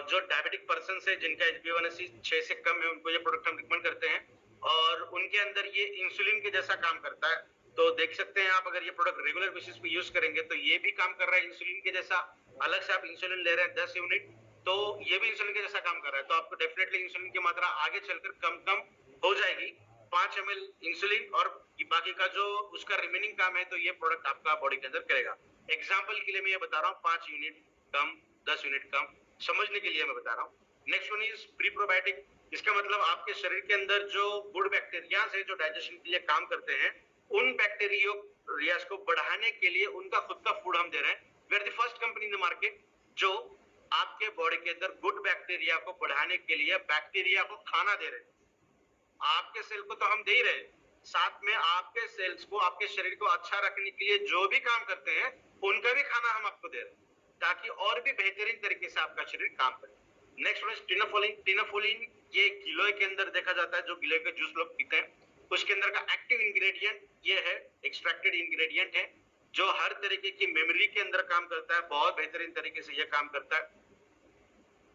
जो डायबिटिक पर्सन है जिनका HbA1c 6 से कम है उनको ये प्रोडक्ट हम रिकमेंड करते हैं, और उनके अंदर ये इंसुलिन के जैसा काम करता है। तो देख सकते हैं आप, अगर ये प्रोडक्ट रेगुलर बेसिस पे यूज करेंगे तो ये भी काम कर रहा है इंसुलिन के जैसा। अलग से आप इंसुलिन ले रहे हैं 10 यूनिट, तो ये भी इंसुलिन के जैसा काम कर रहा है। तो आपको डेफिनेटली इंसुलिन की मात्रा आगे चलकर कम हो जाएगी। 5 ml इंसुलिन और बाकी का जो उसका रिमेनिंग काम है तो ये प्रोडक्ट आपका बॉडी के अंदर करेगा। एग्जाम्पल के लिए मैं ये बता रहा हूँ, 5 यूनिट कम, 10 यूनिट कम, समझने के लिए मैं बता रहा हूँ। Next one is pre probiotic. इसका मतलब आपके शरीर के अंदर जो गुड बैक्टीरिया है जो डाइजेशन के लिए काम करते हैं, उन बैक्टीरिया को बढ़ाने के लिए उनका खुद का फूड हम दे रहे हैं। We are the first company in the market जो आपके बॉडी के अंदर गुड बैक्टीरिया को बढ़ाने के लिए बैक्टीरिया को खाना दे रहे हैं। आपके सेल को तो हम दे ही रहे हैं, साथ में आपके सेल्स को, आपके शरीर को अच्छा रखने के लिए जो भी काम करते हैं उनका भी खाना हम आपको दे रहे हैं, ताकि और भी बेहतरीन तरीके से आपका शरीर काम करे। Next one is Tinofolin. Tinofolin ये गिलोय के अंदर देखा जाता है, जो गिलोय का जूस लोग पीते हैं, उसके अंदर का एक्टिव इंग्रेडिएंट ये है, एक्सट्रैक्टेड इंग्रेडिएंट है जो हर तरीके की मेमोरी के अंदर काम करता है। बहुत बेहतरीन तरीके से ये काम करता है।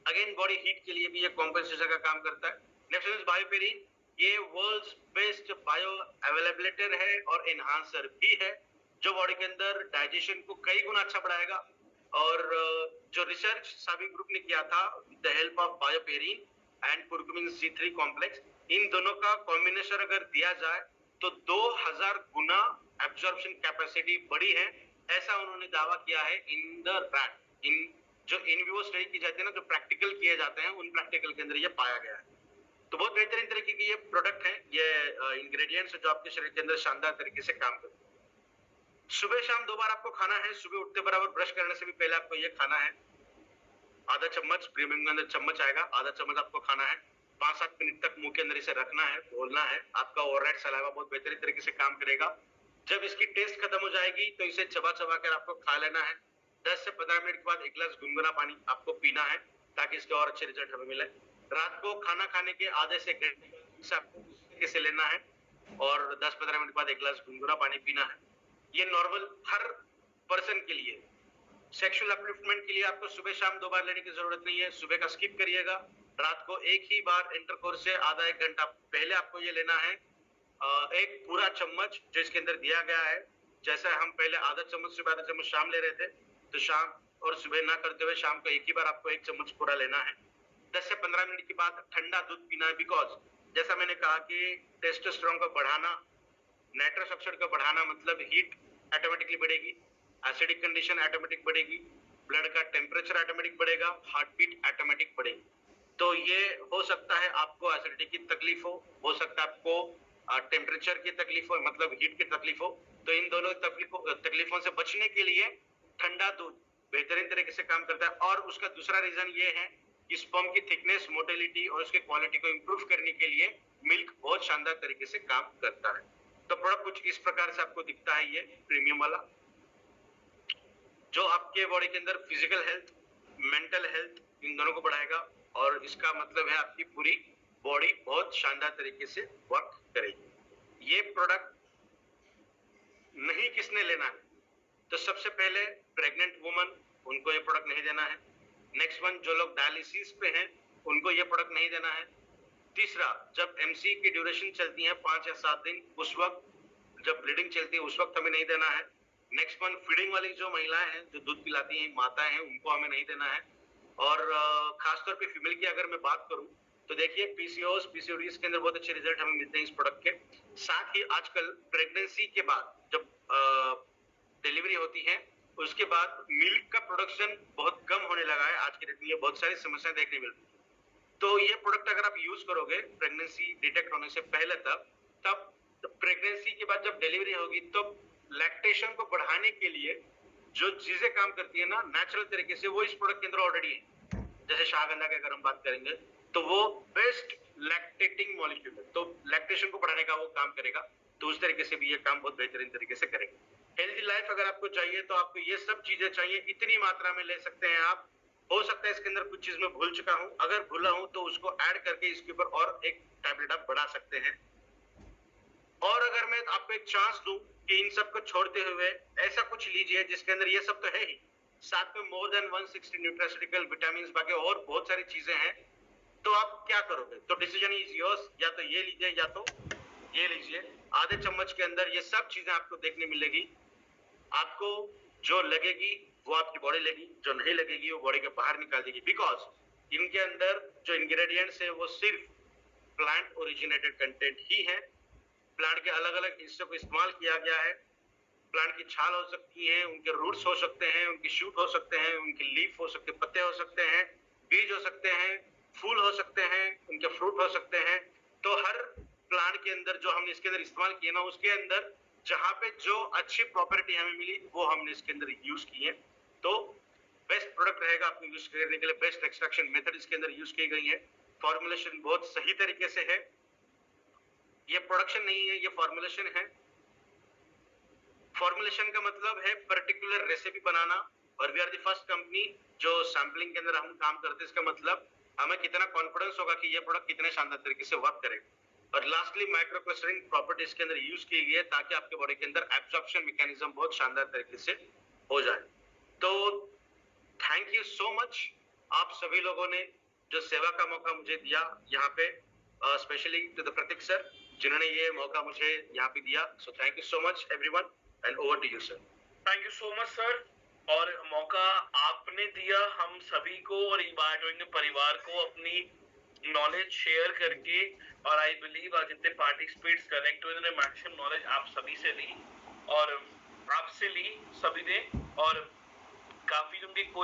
अगेन बॉडी हीट के लिए भी ये कॉम्पेंसेशन का काम करता है। Next is BioPerine. ये वर्ल्ड्स बेस्ट बायो अवेलेबलेटर है और एनहांसर भी है, जो बॉडी के अंदर डाइजेशन को कई गुना अच्छा बढ़ाएगा। और जो रिसर्च साबी ग्रुप ने किया था with the help of BioPerine and curcumin C3 complex, इन दोनों का कॉम्बिनेशन अगर दिया जाए तो 2000 गुना एब्जॉर्प्शन कैपेसिटी बढ़ी है, ऐसा उन्होंने दावा किया है इन द रैट। इन जो इन विवो स्टडी की जाती है ना, जो प्रैक्टिकल किए जाते हैं, उन प्रैक्टिकल के अंदर ये पाया गया है। तो बहुत बेहतरीन तरीके की ये प्रोडक्ट है, ये इंग्रेडिएंट्स जो आपके शरीर के अंदर शानदार तरीके से काम करते हैं। सुबह शाम 2 बार आपको खाना है। सुबह उठते बराबर ब्रश करने से भी पहले आपको ये खाना है। आधा चम्मच प्रीमियम के अंदर चम्मच आएगा, आधा चम्मच आपको खाना है। 5-7 मिनट तक मुंह के अंदर इसे रखना है, बोलना है। आपका ओवरराइड सलाइवा बहुत बेहतरीन तरीके से काम करेगा। जब इसकी टेस्ट खत्म हो जाएगी तो इसे चबा चबा कर आपको खा लेना है। 10 से 15 मिनट के बाद 1 गिलास गुनगुना पानी आपको पीना है, ताकि इसके और अच्छे रिजल्ट हमें मिले। रात को खाना खाने के आधे से घंटे से लेना है और 10-15 मिनट बाद 1 गिलास गुनगुना पानी पीना है। ये नॉर्मल हर पर्सन के लिए। सेक्सुअल अपलिफ्टमेंट के लिए आपको सुबह शाम 2 बार लेने की जरूरत नहीं है। सुबह का स्किप करिएगा। रात को एक ही बार इंटरकोर्स से आधा 1 घंटा पहले आपको ये लेना है। एक पूरा चम्मच जो इसके अंदर दिया गया है जैसा हम पहले आधा चम्मच सुबह आधा चम्मच शाम ले रहे थे, तो शाम और सुबह ना करते हुए शाम को एक ही बार आपको 1 चम्मच पूरा लेना है। 10 से 15 मिनट के बाद ठंडा दूध पीना है, बिकॉज जैसा मैंने कहा कि टेस्टोस्टेरोन का बढ़ाना, नाइट्रस ऑक्साइड का बढ़ाना मतलब हीट ऑटोमेटिकली बढ़ेगी, एसिडिक कंडीशन ऑटोमेटिक बढ़ेगी, ब्लड का टेम्परेचर ऑटोमेटिक बढ़ेगा, हार्ट बीट ऑटोमेटिक बढ़ेगी। तो ये हो सकता है आपको एसिडिटी की तकलीफ हो सकता है आपको टेम्परेचर की तकलीफ हो, मतलब हीट की तकलीफ हो। तो इन दोनों तकलीफों से बचने के लिए ठंडा दूध बेहतरीन तरीके से काम करता है। और उसका दूसरा रीजन ये है कि स्पर्म की थिकनेस, मोटिलिटी और उसके क्वालिटी को इंप्रूव करने के लिए मिल्क बहुत शानदार तरीके से काम करता है। तो प्रोडक्ट कुछ इस प्रकार से आपको दिखता है, ये प्रीमियम वाला, जो आपके बॉडी के अंदर फिजिकल हेल्थ, मेंटल हेल्थ इन दोनों को बढ़ाएगा। और इसका मतलब है आपकी पूरी बॉडी बहुत शानदार तरीके से वर्क करेगी। ये प्रोडक्ट नहीं किसने लेना है, तो सबसे पहले प्रेग्नेंट वुमन, उनको ये प्रोडक्ट नहीं देना है। नेक्स्ट वन, जो लोग डायलिसिस पे हैं उनको ये प्रोडक्ट नहीं देना है। तीसरा, जब एमसी की ड्यूरेशन चलती है 5 या 7 दिन, उस वक्त जब ब्लीडिंग चलती है उस वक्त हमें नहीं देना है। नेक्स्ट वन, फीडिंग वाली जो महिलाएं हैं, जो दूध पिलाती हैं, माताएं हैं, उनको हमें नहीं देना है। और खासतौर पे फीमेल की अगर मैं बात करूं तो देखिए पीसीओएस, पीसीओडीज के अंदर बहुत अच्छे रिजल्ट हमें मिलते हैं इस प्रोडक्ट के। साथ ही आजकल प्रेगनेंसी के बाद जब डिलीवरी होती है उसके बाद मिल्क का प्रोडक्शन बहुत कम होने लगा है। आज के डेट में ये बहुत सारी समस्याएं देखने मिलती है। तो ये प्रोडक्ट अगर आप यूज करोगे प्रेगनेंसी डिटेक्ट होने से पहले तब प्रेगनेंसी के बाद जब डिलीवरी होगी तो लैक्टेशन को बढ़ाने के लिए जो चीजें काम करती है ना नेचुरल तरीके से, वो इस प्रोडक्ट के अंदर ऑलरेडी है। जैसे शाहगंधा की अगर हम बात करेंगे तो वो बेस्ट लैक्टेटिंग मॉलिक्यूल है, तो लैक्टेशन को बढ़ाने का वो काम करेगा। तो उस तरीके से भी ये काम बहुत बेहतरीन तरीके से करेगा। हेल्दी लाइफ अगर आपको चाहिए तो आपको ये सब चीजें चाहिए, इतनी मात्रा में ले सकते हैं आप। हो सकता है इसके अंदर कुछ चीज मैं भूल चुका हूं, अगर भूला हूं तो उसको ऐड करके इसके ऊपर और एक टैबलेट आप बढ़ा सकते हैं। और अगर मैं आपको एक चांस दूं कि इन सब को छोड़ते हुए ऐसा कुछ लीजिए जिसके अंदर ये सब तो है ही, साथ में मोर देन 160 न्यूट्रास्यूटिकल विटामिन बाकी और बहुत सारी चीजें हैं, तो आप क्या करोगे? तो डिसीजन इज योर्स, या तो ये लीजिए या तो ये लीजिए। आधे चम्मच के अंदर ये सब चीजें आपको देखने मिलेगी। आपको जो लगेगी वो आपकी बॉडी लेगी, जो नहीं लगेगी वो बॉडी के बाहर निकाल देगी, बिकॉज इनके अंदर जो इंग्रेडिएंट्स है वो सिर्फ प्लांट ओरिजिनेटेड कंटेंट ही है। प्लांट के अलग अलग हिस्सों को इस्तेमाल किया गया है। प्लांट की छाल हो सकती है, उनके रूट्स हो सकते हैं, उनकी शूट हो सकते हैं, उनकी लीफ हो सकते हैं, पत्ते हो सकते हैं, बीज हो सकते हैं, फूल हो सकते हैं, उनके फ्रूट हो सकते हैं। तो हर प्लांट के अंदर जो हमने इसके अंदर इस्तेमाल किया ना, उसके अंदर जहां पे जो अच्छी प्रॉपर्टी हमें मिली वो हमने इसके अंदर यूज की है। तो बेस्ट प्रोडक्ट रहेगा आपको यूज करने के लिए। बेस्ट एक्सट्रैक्शन मेथड इसके अंदर यूज की गई है। फॉर्मुलेशन बहुत सही तरीके से है। ये प्रोडक्शन नहीं है, ये फॉर्मुलेशन है। फॉर्मुलेशन का मतलब है पर्टिकुलर रेसिपी बनाना, और we are the first company जो सैंपलिंग के अंदर हम काम करते हैं। इसका मतलब हमें कितना कॉन्फिडेंस होगा कि ये प्रोडक्ट कितने शानदार तरीके से वर्क करेगा। और लास्टली माइक्रो क्लस्टरिंग प्रॉपर्टीज के अंदर यूज की गई है ताकि आपके बॉडी के अंदर एब्जॉर्प्शन मैकेनिज्म बहुत शानदार तरीके से हो जाए। तो थैंक यू सो मच आप सभी लोगों ने जो सेवा का मौका मुझे दिया यहाँ पे, specially to the Prateek sir जिन्होंने ये मौका मुझे यहाँ पे दिया। So thank you so much everyone and over to you sir. Thank you so much sir. और मौका आपने दिया हम सभी को और इबाडोइंग परिवार को अपनी नॉलेज शेयर करके, और आई बिलीव आज जितने पार्टिसिपेट्स कनेक्ट हुए उन्होंने मैक्सिमम नॉलेज आप सभी से ली और आपसे ली सभी ने, और काफी उनकी